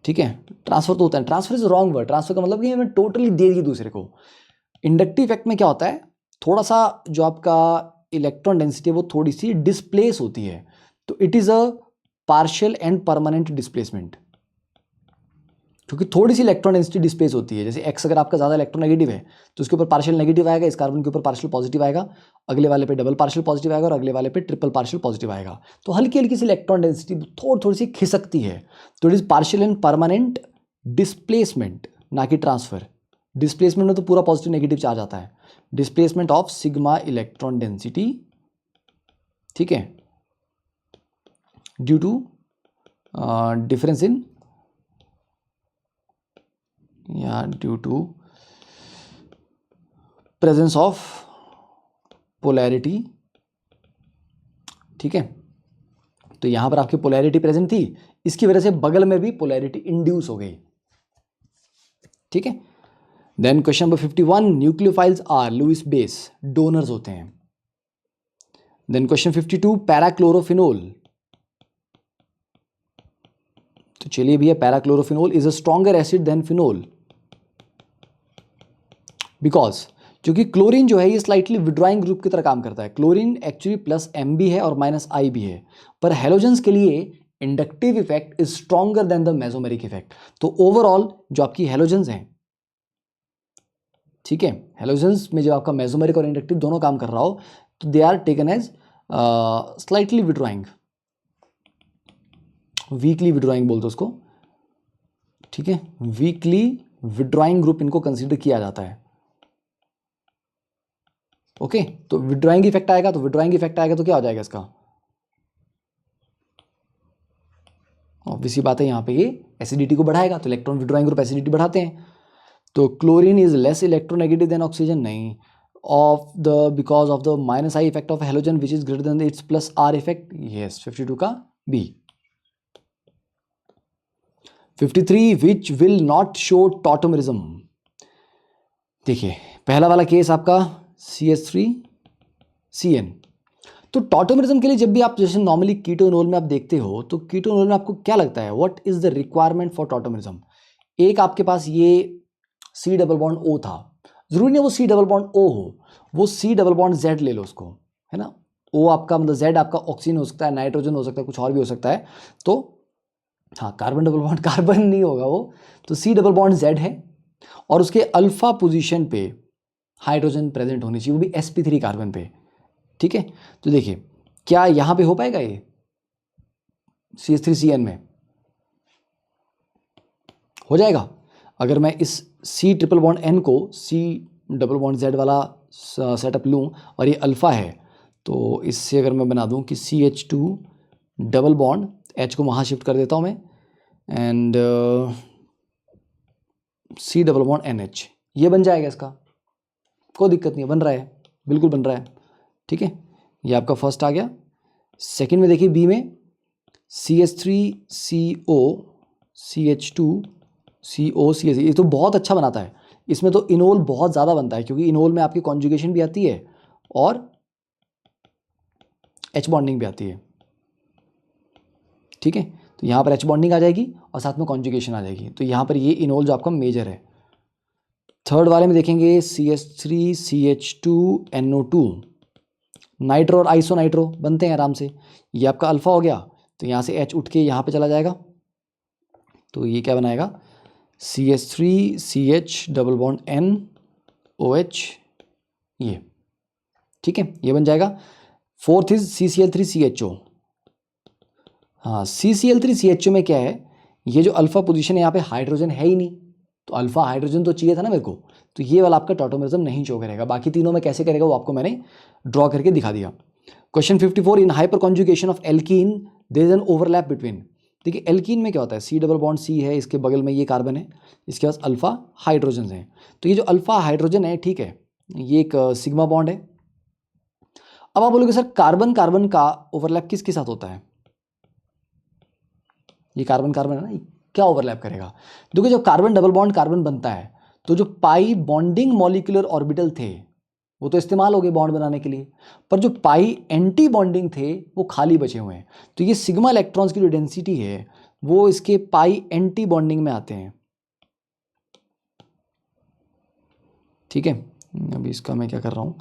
ठीक है, ट्रांसफर तो होता है, transfer is wrong word, transfer का मतलब कि हमें टोटली दे दी दूसरे को। इंडक्टिव इफेक्ट में क्या होता है, थोड़ा सा जो आपका इलेक्ट्रॉन डेंसिटी है वो थोड़ी सी डिस्प्लेस होती है, तो it is a partial and permanent displacement. क्योंकि थोड़ी सी इलेक्ट्रॉन डेंसिटी डिस्प्लेस होती है। जैसे एक्स अगर आपका ज़्यादा इलेक्ट्रोनेगेटिव है तो उसके ऊपर पार्शियल नेगेटिव आएगा, इस कार्बन के ऊपर पार्शियल पॉजिटिव आएगा, अगले वाले पे डबल पार्शियल पॉजिटिव आएगा और अगले वाले पे ट्रिपल पार्शियल पॉजिटिव आएगा। तो हल्की हल्की सी इलेक्ट्रॉन डेंसिटी थोड़ी सी खिसकती है। तो it is partial and permanent displacement, ना कि ट्रांसफर। डिस्प्लेसमेंट में तो पूरा पॉजिटिव नेगेटिव चार्ज आता है। Displacement of sigma electron density, ठीक है, ड्यू टू डिफरेंस इन या due to presence of polarity, ठीक है। तो यहां पर आपकी पोलैरिटी प्रेजेंट थी, इसकी वजह से बगल में भी पोलैरिटी इंड्यूस हो गई, ठीक है। Then question number 51, nucleophiles are Lewis base, donors होते हैं। Then question 52, parachlorophenol. तो चलिए भैया, parachlorophenol is a stronger acid than phenol because, क्योंकि क्लोरीन जो है ये स्लाइटली विड्रॉइंग ग्रुप की तरह काम करता है। क्लोरीन एक्चुअली प्लस एम भी है और माइनस आई भी है, पर हेलोजेंस के लिए inductive effect is stronger than the mesomeric effect. तो ओवरऑल जो आपकी हेलोजेंस हैं, ठीक है, हेलोजेंस में जो आपका मेसोमेरिक और इंडक्टिव दोनों काम कर रहा हो, तो they are taken as slightly withdrawing, weakly withdrawing बोलते उसको, ठीक है, वीकली विड्रॉइंग ग्रुप इनको कंसिडर किया जाता है। ओके, तो विड्रॉइंग इफेक्ट आएगा, तो विड्रॉइंग इफेक्ट आएगा तो क्या हो जाएगा इसका, ऑब्वियसली बात है, यहाँ पे ये एसिडिटी को बढ़ाएगा, तो इलेक्ट्रॉन विड्रॉइंग ग्रुप एसिडिटी बढ़ाते हैं। तो chlorine is less electronegative than oxygen, नहीं, of the because of the minus I effect of halogen which is greater than its plus R effect, yes 52 का B. 53, which will not show tautomerism. देखिए पहला वाला case आपका CH3CN। तो tautomerism के लिए जब भी आप जैसे नॉर्मली कीटोनोल में आप देखते हो, तो कीटोनोल में आपको क्या लगता है, what is the requirement for tautomerism. एक आपके पास ये C डबल बॉन्ड O था, जरूरी नहीं वो C डबल बॉन्ड O हो, वो C डबल बॉन्ड Z ले लो उसको, है ना। O आपका मतलब Z आपका ऑक्सीजन हो सकता है, नाइट्रोजन हो सकता है, कुछ और भी हो सकता है। तो हाँ, कार्बन डबल बॉन्ड कार्बन नहीं होगा वो, तो C डबल बॉन्ड Z है और उसके अल्फा पोजीशन पे हाइड्रोजन प्रेजेंट होनी चाहिए, वो भी sp3 कार्बन पे, ठीक है। तो देखिए क्या यहां पे हो पाएगा ये CH3CN में, हो जाएगा। अगर मैं इस C ट्रिपल बॉन्ड N को C डबल बॉन्ड Z वाला सेटअप लूँ और ये अल्फा है, तो इससे अगर मैं बना दूँ कि CH2 डबल बॉन्ड H को वहाँ शिफ्ट कर देता हूँ मैं, and C double bond NH, ये बन जाएगा, इसका कोई दिक्कत नहीं है, बन रहा है, बिल्कुल बन रहा है, ठीक है। ये आपका फर्स्ट आ गया। सेकंड में देखिए बी में CH3CO CH2CO CH, ये तो बहुत अच्छा बनाता है, इसमें तो इनोल बहुत ज़्यादा बनता है, क्योंकि इनोल में आपकी कॉन्जुगेशन भी आती है और H बॉन्डिंग भी आती है, ठीक है। तो यहाँ पर H बॉन्डिंग आ जाएगी और साथ में कॉन्जुगेशन आ जाएगी, तो यहाँ पर ये इनोल जो आपका मेजर है। थर्ड वाले में देखेंगे CH3CH2NO2, नाइट्रो और आइसो नाइट्रो बनते हैं आराम से, ये आपका अल्फा हो गया, तो यहाँ से H उठ के यहाँ पे चला जाएगा, तो ये क्या बनाएगा CH3CH डबल बॉन्ड NOH, ये ठीक है, ये बन जाएगा। Fourth is CCl3CHO। हाँ, CCl3CHO में क्या है, ये जो अल्फा पोजीशन है यहाँ पे हाइड्रोजन है ही नहीं, तो अल्फा हाइड्रोजन तो चाहिए था ना मेरे को, तो ये वाला आपका टॉटोमेरिज्म नहीं शो करेगा। बाकी तीनों में कैसे करेगा वो आपको मैंने ड्रॉ करके दिखा दिया। Question 54, in hyper conjugation of alkene there is an overlap between. देखिए एल्कीन में क्या होता है, C डबल बॉन्ड C है, इसके बगल में ये कार्बन है, इसके पास अल्फा हाइड्रोजन है, तो ये जो अल्फा हाइड्रोजन है, ठीक है, ये एक सिग्मा बॉन्ड है। अब आप बोलोगे सर कार्बन कार्बन का ओवरलैप किसके साथ होता है, ये कार्बन कार्बन है ना, क्या ओवरलैप करेगा। देखो जब कार्बन डबल बॉन्ड कार्बन बनता है, तो जो पाई बॉन्डिंग मॉलिक्यूलर ऑर्बिटल थे वो तो इस्तेमाल हो गए बॉन्ड बनाने के लिए, पर जो पाई एंटी बॉन्डिंग थे वो खाली बचे हुए हैं। तो ये सिग्मा इलेक्ट्रॉन्स की जो डेंसिटी है वो इसके पाई एंटी बॉन्डिंग में आते हैं, ठीक है। अभी इसका मैं क्या कर रहा हूँ,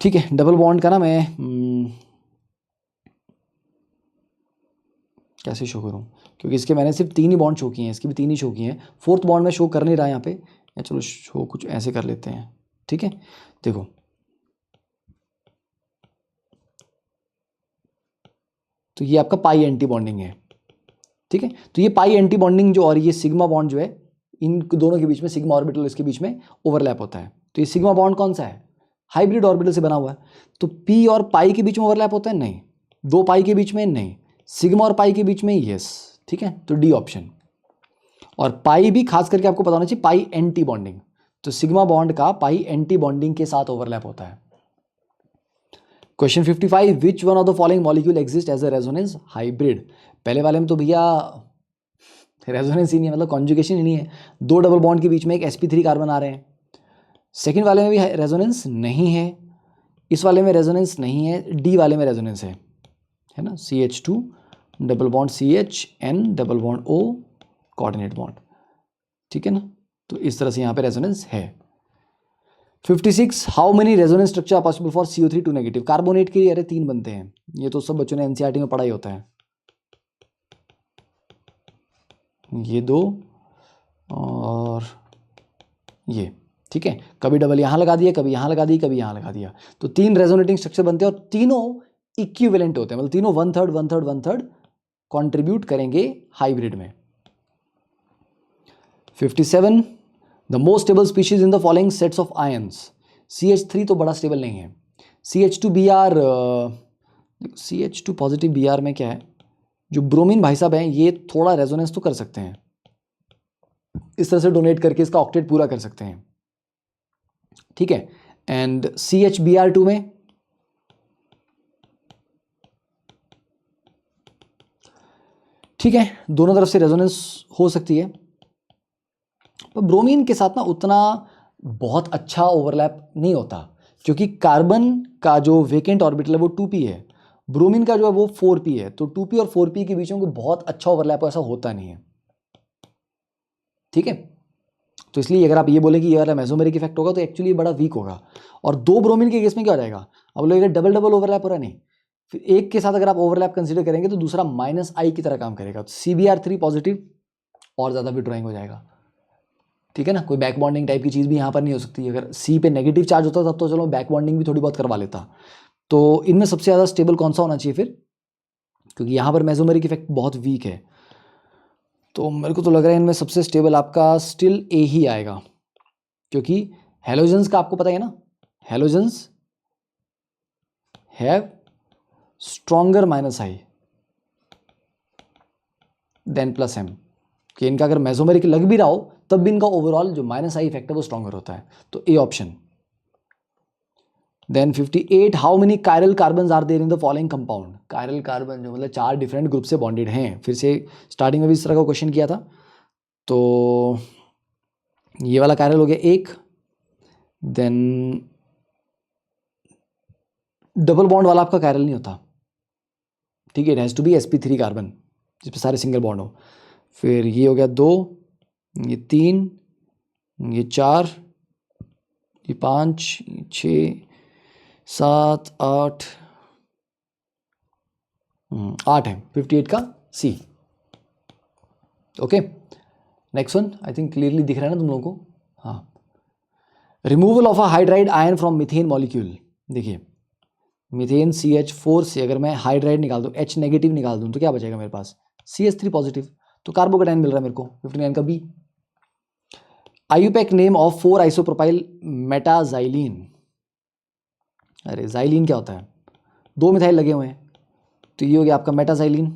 ठीक है, डबल बॉन्ड का ना मैं कैसे शो करूँ, क्योंकि इसके मैंने सिर्फ 3 ही बॉन्ड शो किए हैं, इसकी भी 3 ही शो किए हैं, 4th बॉन्ड में शो कर नहीं रहा यहाँ पे, या चलो शो कुछ ऐसे कर लेते हैं, ठीक है। देखो तो ये आपका पाई एंटी बॉन्डिंग है, ठीक है। तो ये पाई एंटी बॉन्डिंग जो और ये सिग्मा बॉन्ड जो है, इन दोनों के बीच में सिग्मा ऑर्बिटल इसके बीच में ओवरलैप होता है। तो ये सिग्मा बॉन्ड कौन सा है, हाइब्रिड ऑर्बिटल से बना हुआ है। तो पी और पाई के बीच में ओवरलैप होता है, नहीं। 2 पाई के बीच में, नहीं। सिग्मा और पाई के बीच में, यस, ठीक है। तो डी ऑप्शन। और पाई भी खास करके आपको पता होना चाहिए, पाई एंटी बॉन्डिंग, तो सिग्मा बॉन्ड का पाई एंटी बॉन्डिंग के साथ ओवरलैप होता है। Question 55, which one of the following molecule exist as a resonance hybrid. पहले वाले में तो भैया रेजोनेंस ही नहीं है, मतलब कॉन्जुगेशन ही नहीं है, 2 डबल बॉन्ड के बीच में एक sp3 कार्बन आ रहे हैं। सेकेंड वाले में भी रेजोनेंस नहीं है, इस वाले में रेजोनेंस नहीं है, डी वाले में रेजोनेंस है ना, CH2 double bond CH N double bond O coordinate bond, ठीक है ना। तो इस तरह से यहाँ पे रेजोनेंस है। 56, how many resonance structure are possible for CO3 2 negative. Carbonate के अरे 3 बनते हैं, ये तो सब बच्चों ने NCERT में पढ़ा ही होता है। ये 2 और ये, ठीक है। कभी डबल यहाँ लगा दिया, कभी यहाँ लगा दी, कभी यहाँ लगा दिया, तो 3 रेजोनेटिंग स्ट्रक्चर बनते हैं और तीनों इक्विवेलेंट होते हैं, मतलब तीनों 1/3 1/3 1/3 कंट्रीब्यूट करेंगे हाइब्रिड में। 57, the most stable species in the following sets of ions. CH3 तो बड़ा स्टेबल नहीं है, CH2Br, CH2 पॉजिटिव Br में क्या है, जो ब्रोमीन भाई साहब हैं ये थोड़ा रेजोनेंस तो कर सकते हैं, इस तरह से डोनेट करके इसका ऑक्टेट पूरा कर सकते हैं, ठीक है। एंड CHBr2 में ठीक है, दोनों तरफ से रेजोनेंस हो सकती है, पर ब्रोमीन के साथ ना उतना बहुत अच्छा ओवरलैप नहीं होता, क्योंकि कार्बन का जो वेकेंट ऑर्बिटल है वो 2p है, ब्रोमीन का जो है वो 4p है, तो 2p और 4p के बीच में कोई बहुत अच्छा ओवरलैप ऐसा होता नहीं है, ठीक है। तो इसलिए अगर आप ये बोले कि ये वाला मेसोमेरिक इफेक्ट होगा तो एक्चुअली बड़ा वीक होगा। और 2 ब्रोमीन के केस में क्या हो जाएगा, अब लोग डबल डबल ओवरलैप हो रहा है, नहीं, फिर एक के साथ अगर आप ओवरलैप कंसीडर करेंगे तो दूसरा -I की तरह काम करेगा, तो CBr3 पॉजिटिव और ज़्यादा विड्रॉइंग हो जाएगा, ठीक है ना। कोई बैक बॉन्डिंग टाइप की चीज़ भी यहाँ पर नहीं हो सकती, अगर C पे नेगेटिव चार्ज होता तब तो चलो बैक बॉन्डिंग भी थोड़ी बहुत करवा लेता। तो इनमें सबसे ज़्यादा स्टेबल कौन सा होना चाहिए फिर, क्योंकि यहाँ पर मेसोमेरिक इफेक्ट बहुत वीक है, तो मेरे को तो लग रहा है इनमें सबसे स्टेबल आपका स्टिल A ही आएगा, क्योंकि हेलोजेंस का आपको पता है ना, halogens have stronger -I than +M, कि इनका अगर मेसोमेरिक लग भी रहा हो तब भी इनका ओवरऑल जो -I इफेक्ट है वो स्ट्रॉन्गर होता है, तो A option. Then 58, how many chiral carbon are there in the following compound. Chiral carbon जो मतलब 4 डिफरेंट ग्रुप से बॉन्डेड हैं, फिर से स्टार्टिंग में भी इस तरह का क्वेश्चन किया था, तो ये वाला कायरल हो गया 1, देन डबल बॉन्ड वाला आपका कायरल नहीं होता, ठीक है, it has to be sp3 carbon जिस पे सारे सिंगल बॉन्ड हो। फिर ये हो गया 2, ये 3, ये 4, ये 5, 6, 7, 8, 8 है, 58 का C। Okay, next one I think clearly दिख रहा है ना तुम लोगों को, हाँ। Removal of a hydride ion from methane molecule. देखिए मीथेन CH4 से अगर मैं हाइड्राइड निकाल दूँ, H नेगेटिव निकाल दूँ, तो क्या बचेगा मेरे पास, CH3 पॉजिटिव, तो कार्बोकेटाइन मिल रहा है मेरे को 59 का B। IUPAC name of 4 isopropyl metaxylene. अरे जाइलिन क्या होता है, 2 मिथाइल लगे हुए हैं, तो ये हो गया आपका मेटाजाइलिन,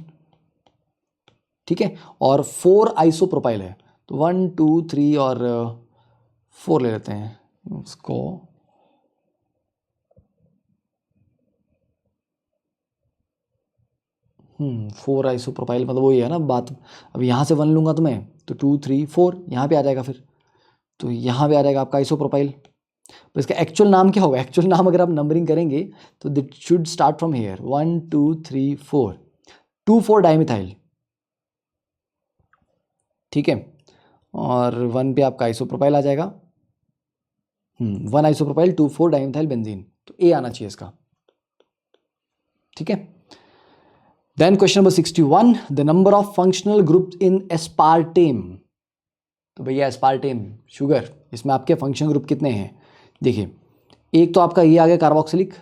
ठीक है। और 4 आइसोप्रोपाइल है, तो 1 2 3 और 4 ले लेते हैं उसको, फोर आइसोप्रोपाइल मतलब वही है ना बात। अब यहाँ से 1 लूँगा तो मैं, तो 2 3 4 यहाँ पे आ जाएगा, फिर तो यहाँ पे आ जाएगा आपका आइसोप्रोपाइल। तो इसका एक्चुअल नाम क्या होगा, एक्चुअल नाम अगर आप नंबरिंग करेंगे तो that should start from here, 1 2 3 4, 2,4 dimethyl, ठीक है। और 1 पे आपका आइसोप्रोपाइल आ जाएगा, 1 आइसोप्रोपाइल 2,4 डाइमिथाइल बेंजीन, तो ए आना चाहिए इसका, ठीक है। Then question number 61, the number of functional group in aspartame. तो भैया एस्पार्टेम शुगर, इसमें आपके फंक्शनल ग्रुप कितने हैं? देखिए, एक तो आपका ये आ गया कार्बोक्सिलिक,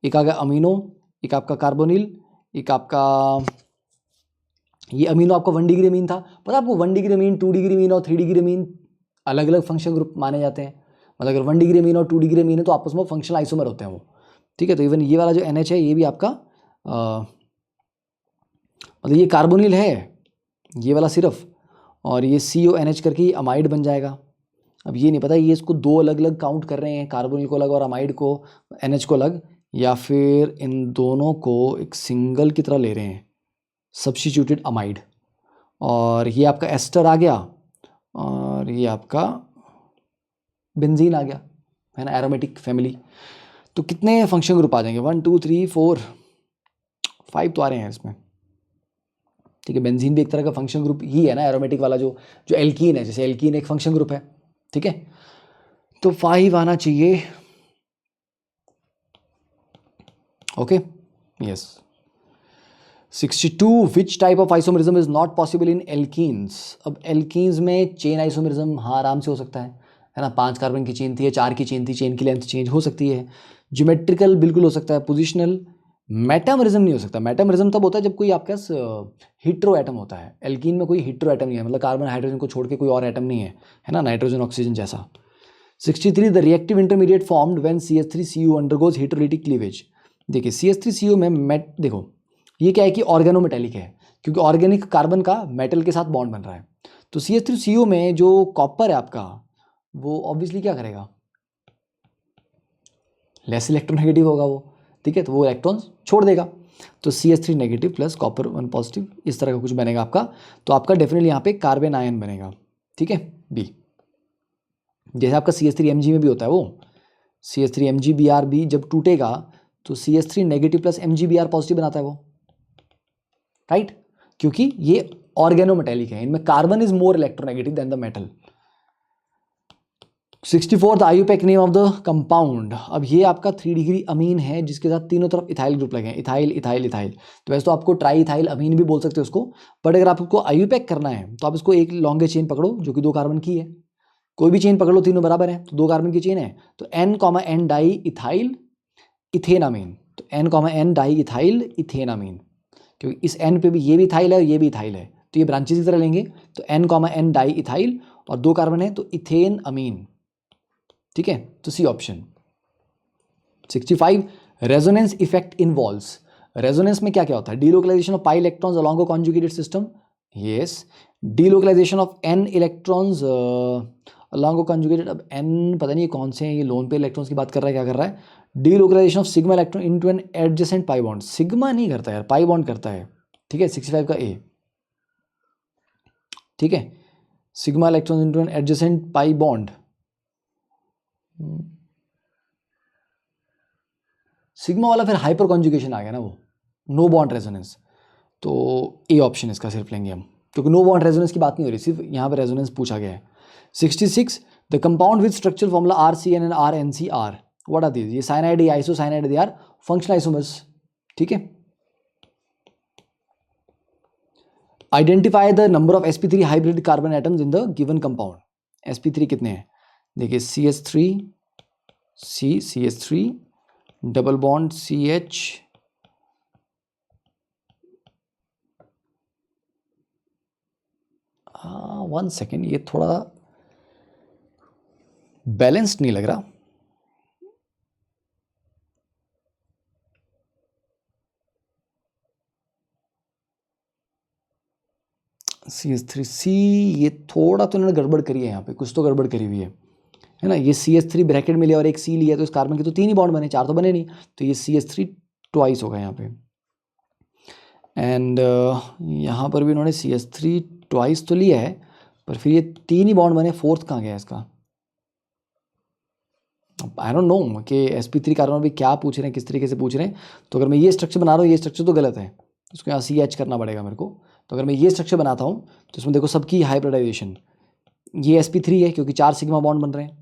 एक आ गया अमीनो, एक आपका कार्बोनिल, एक आपका ये अमीनो आपका 1 डिग्री अमीन था। पता आपको 1 डिग्री अमीन, 2 डिग्री अमीन और 3 डिग्री अमीन अलग अलग फंक्शनल ग्रुप माने जाते हैं। मतलब अगर 1 डिग्री अमीन और 2 डिग्री अमीन है तो आपस में फंक्शनल आइसोमर होते हैं वो, ठीक है। तो इवन ये वाला जो NH है ये भी आपका मतलब ये कार्बोनिल है ये वाला सिर्फ, और ये CONH करके अमाइड बन जाएगा। अब ये नहीं पता ये इसको दो अलग अलग काउंट कर रहे हैं, कार्बोनिल को अलग और अमाइड को NH को अलग, या फिर इन दोनों को एक सिंगल की तरह ले रहे हैं, सब्स्टिट्यूटेड अमाइड। और ये आपका एस्टर आ गया और ये आपका बेंजीन आ गया, है ना, एरोमेटिक फैमिली। तो कितने फंक्शन ग्रुप आ जाएंगे? 1 2 3 4 5 तो आ रहे हैं इसमें, ठीक है। बेंजीन भी एक तरह का फंक्शन ग्रुप ही है ना, एरोमेटिक वाला जो एल्कीन है, जैसे एल्कीन एक फंक्शन ग्रुप है, ठीक है। तो 5 आना चाहिए, okay, yes. 62, which type of isomerism is not possible in alkenes? अब एल्कीन्स में चेन आइसोमरिज्म हाँ आराम से हो सकता है ना। 5 कार्बन की चेन थी या 4 की चेन थी, चेन की लेंथ चेंज हो सकती है। ज्योमेट्रिकल बिल्कुल हो सकता है, पोजिशनल। मेटामरिज्म नहीं हो सकता। मेटामरिज्म तब होता है जब कोई आपके पास हिट्रो एटम होता है। एल्कीन में कोई हिट्रो एटम नहीं है, मतलब कार्बन हाइड्रोजन को छोड़ के कोई और एटम नहीं है ना, नाइट्रोजन ऑक्सीजन जैसा। 63, the reactive intermediate formed when CH3Cu undergoes heterolytic cleavage. देखिए CH3Cu में देखो ये क्या है कि ऑर्गेनोमेटेलिक है, क्योंकि ऑर्गेनिक कार्बन का मेटल के साथ बॉन्ड बन रहा है। तो CH3Cu में जो कॉपर है आपका वो ऑब्वियसली क्या करेगा, लेस इलेक्ट्रोनेगेटिव होगा वो, ठीक है। तो वो इलेक्ट्रॉन्स छोड़ देगा। तो CH3 negative plus copper 1 positive, इस तरह का कुछ बनेगा आपका। तो आपका डेफिनेटली यहाँ पे कार्बन आयन बनेगा, ठीक है, बी। जैसे आपका CH3Mg में भी होता है वो CH3MgBr भी जब टूटेगा तो CH3 negative plus MgBr positive बनाता है वो, राइट, क्योंकि ये ऑर्गेनोमेटेलिक है, इनमें carbon is more electronegative than the metal. 64, the IUPAC name of the compound. अब ये आपका 3 डिग्री अमीन है जिसके साथ तीनों तरफ इथाइल ग्रुप लगे हैं, इथाइल इथाइल इथाइल। तो वैसे तो आपको ट्राई इथाइल अमीन भी बोल सकते हो उसको, बट अगर आपको आईयूपैक करना है तो आप इसको एक लॉन्गे चेन पकड़ो जो कि 2 कार्बन की है, कोई भी चेन पकड़ लो, तीनों बराबर है तो 2 कार्बन की चेन है। तो N, डाई इथाइल इथेनामीन, तो N, डाई इथाइल इथेनामीन, क्योंकि इस N पे भी ये भी इथाइल है और ये भी इथाइल है, तो ये ब्रांचेस की तरह लेंगे। तो N, डाई इथाइल और 2 कार्बन है तो इथेन अमीन, ठीक है। तो C option. 65, resonance effect involves. Resonance में क्या क्या होता है? Delocalization of pi electrons along a conjugated system, yes. Delocalization of n electrons along a conjugated, अब n पता नहीं कौन से हैं, ये लोन पे इलेक्ट्रॉन्स की बात कर रहा है, क्या कर रहा है? Delocalization of sigma electron into an adjacent pi bond. Sigma नहीं करता यार, पाई बॉन्ड करता है, ठीक है। 65 का ए, ठीक है, sigma electron into an adjacent pi bond. Sigma वाला फिर हाइपर कॉन्जुगेशन आ गया ना, वो नो बॉन्ड रेजोनेंस। तो ए ऑप्शन इसका सिर्फ लेंगे हम, क्योंकि नो बॉन्ड रेजोनेंस की बात नहीं हो रही, सिर्फ यहाँ पे रेजोनेंस पूछा गया है। 66, the compound with structural formula RCN and RNCr, what are these? ये साइनाइड, ये isocyanide, they are functional isomers, ठीक है। Identify the number of sp3 hybrid carbon atoms in the given compound. sp3 कितने हैं? देखिए CH3 CH3 double bond CH, हाँ 1 second, ये थोड़ा बैलेंस्ड नहीं लग रहा। CH3C, ये थोड़ा तो इन्होंने गड़बड़ करी है, यहाँ पे कुछ तो गड़बड़ करी हुई है ना। ये CH3 ब्रैकेट में लिया और एक C लिया, तो इस कार्बन के तो 3 ही बॉन्ड बने, 4 तो बने नहीं, तो ये CH3 ट्वाइस होगा यहाँ पे। एंड यहाँ पर भी उन्होंने CH3 ट्वाइस तो लिया है, पर फिर ये 3 ही बॉन्ड बने, 4th कहाँ गया इसका? आई डोंट नो कि sp3 कार्बन भी क्या पूछ रहे हैं, किस तरीके से पूछ रहे हैं। तो अगर मैं ये स्ट्रक्चर बना रहा हूँ, ये स्ट्रक्चर तो गलत है, उसको यहाँ CH करना पड़ेगा मेरे को। तो अगर मैं ये स्ट्रक्चर बनाता हूँ तो इसमें देखो सबकी हाइब्रिडाइजेशन, ये sp3 है क्योंकि 4 सिग्मा बॉन्ड बन रहे हैं।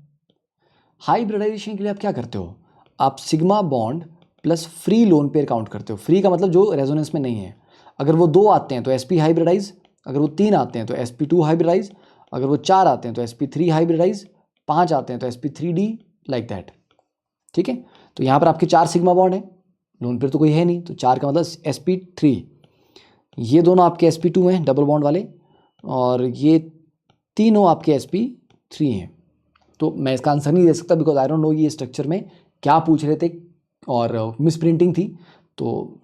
हाइब्रिडाइजेशन के लिए आप क्या करते हो? आप sigma bond plus free lone pair count करते हो। फ्री का मतलब जो रेजोनेंस में नहीं है। अगर वो 2 आते हैं तो sp हाइब्रिडाइज, अगर वो 3 आते हैं तो sp2 हाइब्रिडाइज, अगर वो 4 आते हैं तो sp3 हाइब्रिडाइज, 5 आते हैं तो sp3d, लाइक दैट। ठीक है, तो यहाँ पर आपके 4 सिग्मा बॉन्ड है, लोन पेयर तो कोई है नहीं, तो 4 का मतलब sp3, ये दोनों आपके sp2 हैं डबल बॉन्ड वाले, और ये तीनों आपके sp3 हैं। तो मैं इसका आंसर नहीं दे सकता बिकॉज आई डोंट नो ये स्ट्रक्चर में क्या पूछ रहे थे और मिस प्रिंटिंग थी। तो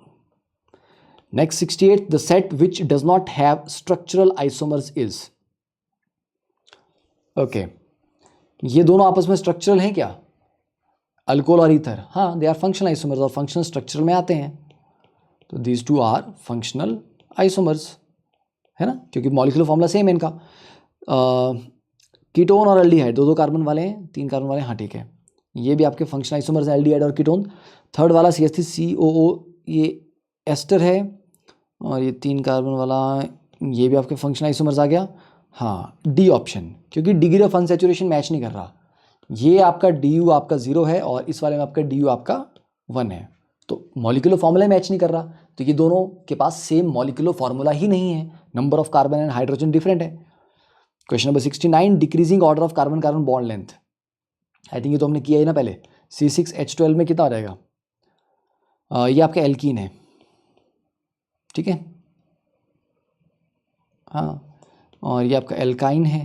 next 68, the set which does not have structural isomers is, okay, ये दोनों आपस में स्ट्रक्चरल हैं क्या, अल्कोहल और ईथर? हाँ, दे आर फंक्शनल आइसोमर्स और फंक्शनल स्ट्रक्चर में आते हैं, तो these two are functional isomers, है ना, क्योंकि मॉलिक्यूलर फॉर्मूला सेम है इनका। कीटोन और एल्डिहाइड, 2 कार्बन वाले हैं, 3 कार्बन वाले हैं, हाँ ठीक है, ये भी आपके फंक्शनल आइसोमर्स हैं, एल्डिहाइड और कीटोन। थर्ड वाला CH3COO, ये एस्टर है, और ये 3 कार्बन वाला ये भी आपके फंक्शनल आइसोमर्स आ गया। हाँ, डी ऑप्शन, क्योंकि डिग्री ऑफ अनसैचुरेशन मैच नहीं कर रहा, ये आपका DU आपका 0 है और इस वाले में आपका DU आपका 1 है, तो मॉलिक्यूलर फॉर्मूला मैच नहीं कर रहा, तो ये दोनों के पास सेम मॉलिक्यूलर फॉर्मूला ही नहीं है, number of carbon and hydrogen different है। Question number 69, decreasing order of carbon carbon bond length, I think ये तो हमने किया ही ना पहले। C6H12 में कितना आ जाएगा, ये आपका एल्कीन है, ठीक है, हाँ, और ये आपका एल्काइन है,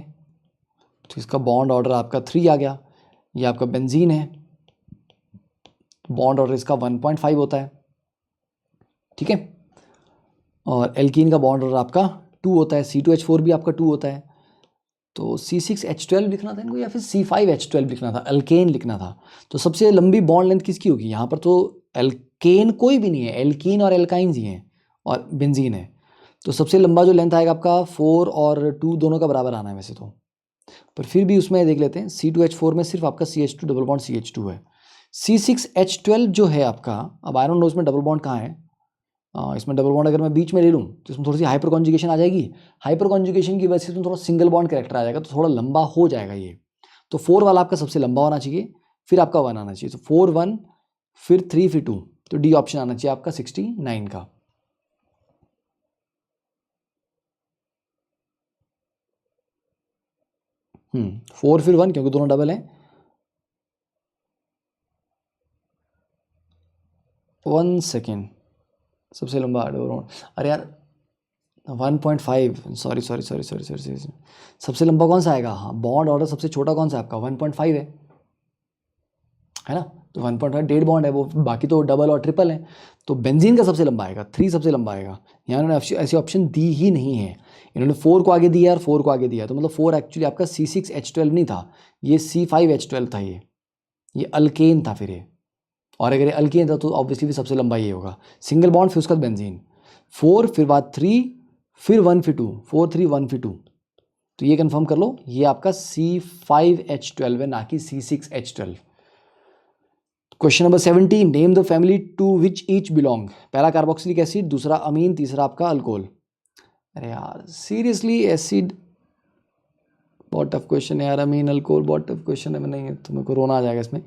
तो इसका बॉन्ड ऑर्डर आपका 3 आ गया। ये आपका बेंजीन है, बॉन्ड ऑर्डर इसका 1.5 होता है, ठीक है, और एल्कीन का बॉन्ड ऑर्डर आपका 2 होता है, C2H4 भी आपका 2 होता है, तो C6H12 लिखना था इनको या फिर C5H12 लिखना था, अल्केन लिखना था। तो सबसे लंबी बॉन्ड लेंथ किसकी होगी, यहाँ पर तो एल्केन कोई भी नहीं है, एल्कीन और एल्काइंस ही हैं और बेंजीन है, तो सबसे लंबा जो लेंथ आएगा आपका 4 और 2 दोनों का बराबर आना है वैसे तो, पर फिर भी उसमें देख लेते हैं। C2H4 में सिर्फ आपका CH2 डबल बॉन्ड CH2 है। C6H12 जो है आपका, अब आई डोंट नो इसमें डबल बॉन्ड कहाँ है, इसमें डबल बॉन्ड अगर मैं बीच में ले लूँ तो इसमें थोड़ी सी हाइपर कॉन्जुगेशन आ जाएगी, हाइपर कॉन्जुगेशन की वजह से इसमें थोड़ा सिंगल बॉन्ड कैरेक्टर आ जाएगा, तो थोड़ा लंबा हो जाएगा ये, तो 4 वाला आपका सबसे लंबा होना चाहिए, फिर आपका 1 आना चाहिए, तो 4 1 फिर 3 फिर 2, तो डी ऑप्शन आना चाहिए आपका 69 का। फोर फिर 1 क्योंकि दोनों डबल हैं। 1 सेकेंड, सबसे लंबा अरे यार 1.5, सॉरी, सबसे लंबा कौन सा आएगा, हाँ बॉन्ड ऑर्डर सबसे छोटा कौन सा आपका 1.5 है ना, तो 1.5 डेड बॉन्ड है वो, बाकी तो डबल और ट्रिपल है, तो बेंजीन का सबसे लंबा आएगा, 3 सबसे लंबा आएगा। यहाँ इन्होंने ऐसी ऑप्शन दी ही नहीं है, इन्होंने 4 को आगे दिया और 4 को आगे दिया, तो मतलब 4 एक्चुअली आपका C6H12 नहीं था, ये C5H12 था, ये अल्केन था फिर ये, और अगर ये अल्केन था तो ऑब्वियसली भी सबसे लंबा ये होगा, सिंगल बॉन्ड फिर उसका बेंजीन, 4 फिर बाद 3 फिर 1 फिर 2, 4 3 1 फिर 2, तो ये कंफर्म कर लो, ये आपका C5H12 है, ना कि C6H12। Question number 70, name the family to which each belong, पहला कार्बोक्सिलिक एसिड, दूसरा अमीन, तीसरा आपका अल्कोहल। अरे यार सीरियसली एसिड, बहुत टफ क्वेश्चन है यार, अमीन अल्कोहल बहुत टफ क्वेश्चन है, मैं नहीं तो मेरे को रोना आ जाएगा इसमें।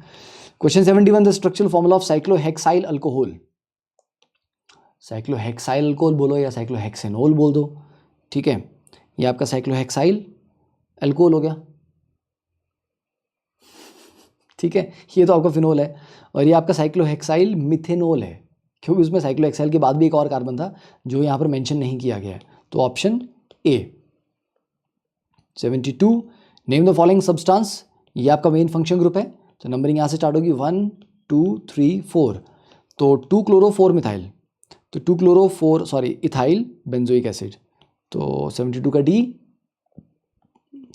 Question 71, the structural formula of cyclohexyl alcohol, cyclohexyl alcohol बोलो या साइक्लोहेक्सेनोल बोल दो, ठीक है, ये आपका साइक्लोहेक्साइल अल्कोहल हो गया, ठीक है, ये तो आपका फिनोल है, और ये आपका साइक्लोहेक्साइल मिथेनोल है, क्योंकि उसमें साइक्लोहेक्साइल के बाद भी एक और कार्बन था जो यहाँ पर मेंशन नहीं किया गया है, तो option A. 72, name the following substance, ये आपका मेन फंक्शन ग्रुप है, तो नंबरिंग यहाँ से स्टार्ट होगी 1 2 3 4, तो 2 क्लोरो 4 मिथाइल, तो 2 chloro 4 sorry ethyl benzoic acid, तो 72 का D.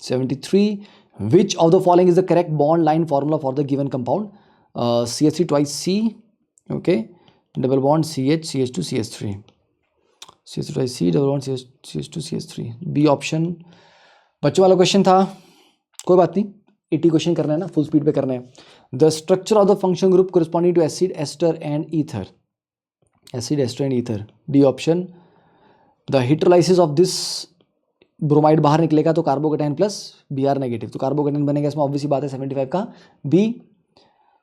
73, which of the following is the correct bond line formula for the given compound, CH3 twice C, okay, double bond CH CH2 CH3, CH3 twice C double bond CH2 CH3, B option. बच्चों वाला question था, कोई बात नहीं, 80 question करना है ना, full speed पे करना है। The structure of the function group corresponding to acid ester and ether, acid ester and ether, D option. The hydrolysis of this bromide बाहर निकलेगा तो कार्बोकेटाइन प्लस Br नेगेटिव, तो कार्बोकेटाइन बनेगा, इसमें ऑब्वियसली बात है 75 का B.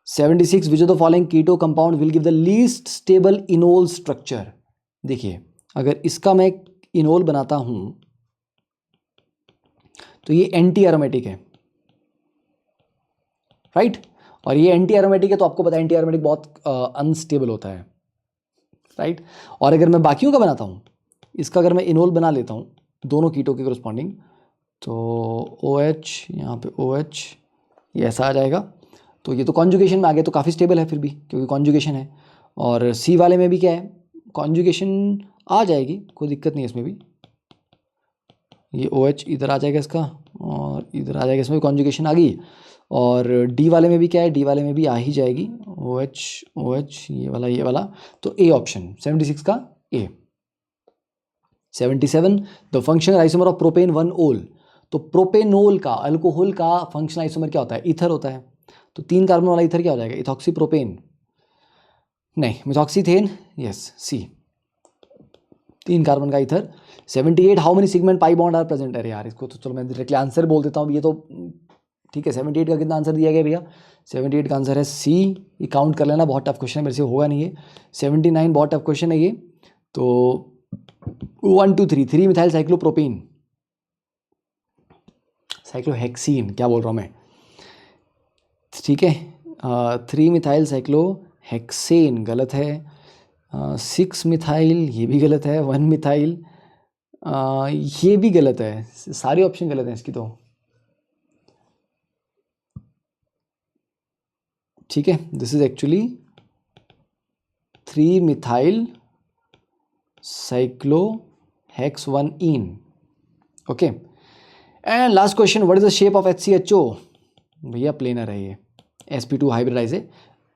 76, which of the following keto compound will give the least stable enol structure, देखिए अगर इसका मैं इनोल बनाता हूँ तो ये एंटी एरोमेटिक है, राइट। और ये एंटी एरोमेटिक है तो आपको पता है एंटी एरोमेटिक बहुत अनस्टेबल होता है, राइट। और अगर मैं बाकियों का बनाता हूँ, इसका अगर मैं इनोल बना लेता हूँ दोनों कीटों के कोरस्पॉन्डिंग, तो OH यहाँ पे OH ये ऐसा आ जाएगा। तो ये तो कॉन्जुगेशन में आ गया, तो काफ़ी स्टेबल है फिर भी क्योंकि कॉन्जुगेशन है। और C वाले में भी क्या है, कॉन्जुगेशन आ जाएगी, कोई दिक्कत नहीं है इसमें भी। ये OH इधर आ जाएगा इसका और इधर आ जाएगा, इसमें भी कॉन्जुगेशन आ गई। और D वाले में भी क्या है, D वाले में भी आ ही जाएगी OH OH ये वाला। तो A ऑप्शन 76 का A। 77 the functional isomer of propane 1-OL। तो प्रोपेनोल का, अल्कोहल का फंक्शनल आइसोमर क्या होता है, ईथर होता है। तो 3 कार्बन वाला ईथर क्या हो जाएगा, इथॉक्सी प्रोपेन, नहीं मिथॉक्सीथेन, यस C। 3 कार्बन का ether. 78 how many sigma and pi bond are present. अरे यार इसको तो चलो मैं डायरेक्टली आंसर बोल देता हूँ, ये तो ठीक है। 78 का कितना आंसर दिया गया भैया, 78 का आंसर है C। ये काउंट कर लेना, बहुत टफ क्वेश्चन है, मेरे से होगा नहीं ये। 79 बहुत टफ क्वेश्चन है ये। तो 1 2 3 3 मिथाइल साइक्लोप्रोपेन, साइक्लोहेक्सीन क्या बोल रहा हूँ मैं, ठीक है। 3 मिथाइल साइक्लोहेक्सेन गलत है। 6 मिथाइल ये भी गलत है। 1 मिथाइल ये भी गलत है, सारे ऑप्शन गलत हैं इसकी तो, ठीक है। This is actually 3 methyl cyclohex one ene, okay. And last question, what is the shape of HCHO। भैया प्लेनर है ये, sp2 हाइब्रिडाइज है,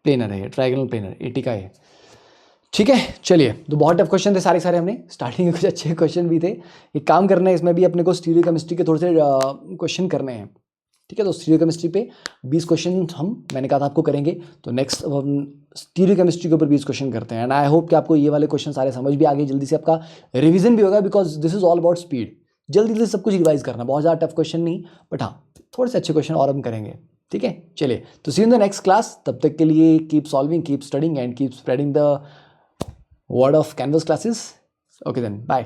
प्लेनर है, ट्राइगोनल प्लेनर, 80 का है, ठीक है। चलिए, तो बहुत टफ क्वेश्चन थे सारे सारे, हमने स्टार्टिंग में कुछ अच्छे क्वेश्चन भी थे। एक काम करना है, इसमें भी अपने को स्टीरियो केमिस्ट्री के थोड़े से क्वेश्चन करने हैं, ठीक है। तो स्टीरियो केमिस्ट्री पे 20 क्वेश्चन मैंने कहा था आपको करेंगे, तो नेक्स्ट हम स्टीरियो केमिस्ट्री के ऊपर 20 क्वेश्चन करते हैं। एंड आई होप कि आपको ये वाले क्वेश्चन सारे समझ भी आ गए, जल्दी से आपका रिविजन भी होगा, because this is all about speed. जल्दी से सब कुछ रिवाइज करना, बहुत ज़्यादा टफ क्वेश्चन नहीं, बट हाँ थोड़े से अच्छे क्वेश्चन और हम करेंगे, ठीक है। चलिए, तो सी इन द नेक्स्ट क्लास, तब तक के लिए keep solving, keep studying and keep spreading the word of Canvas classes. Okay then, bye.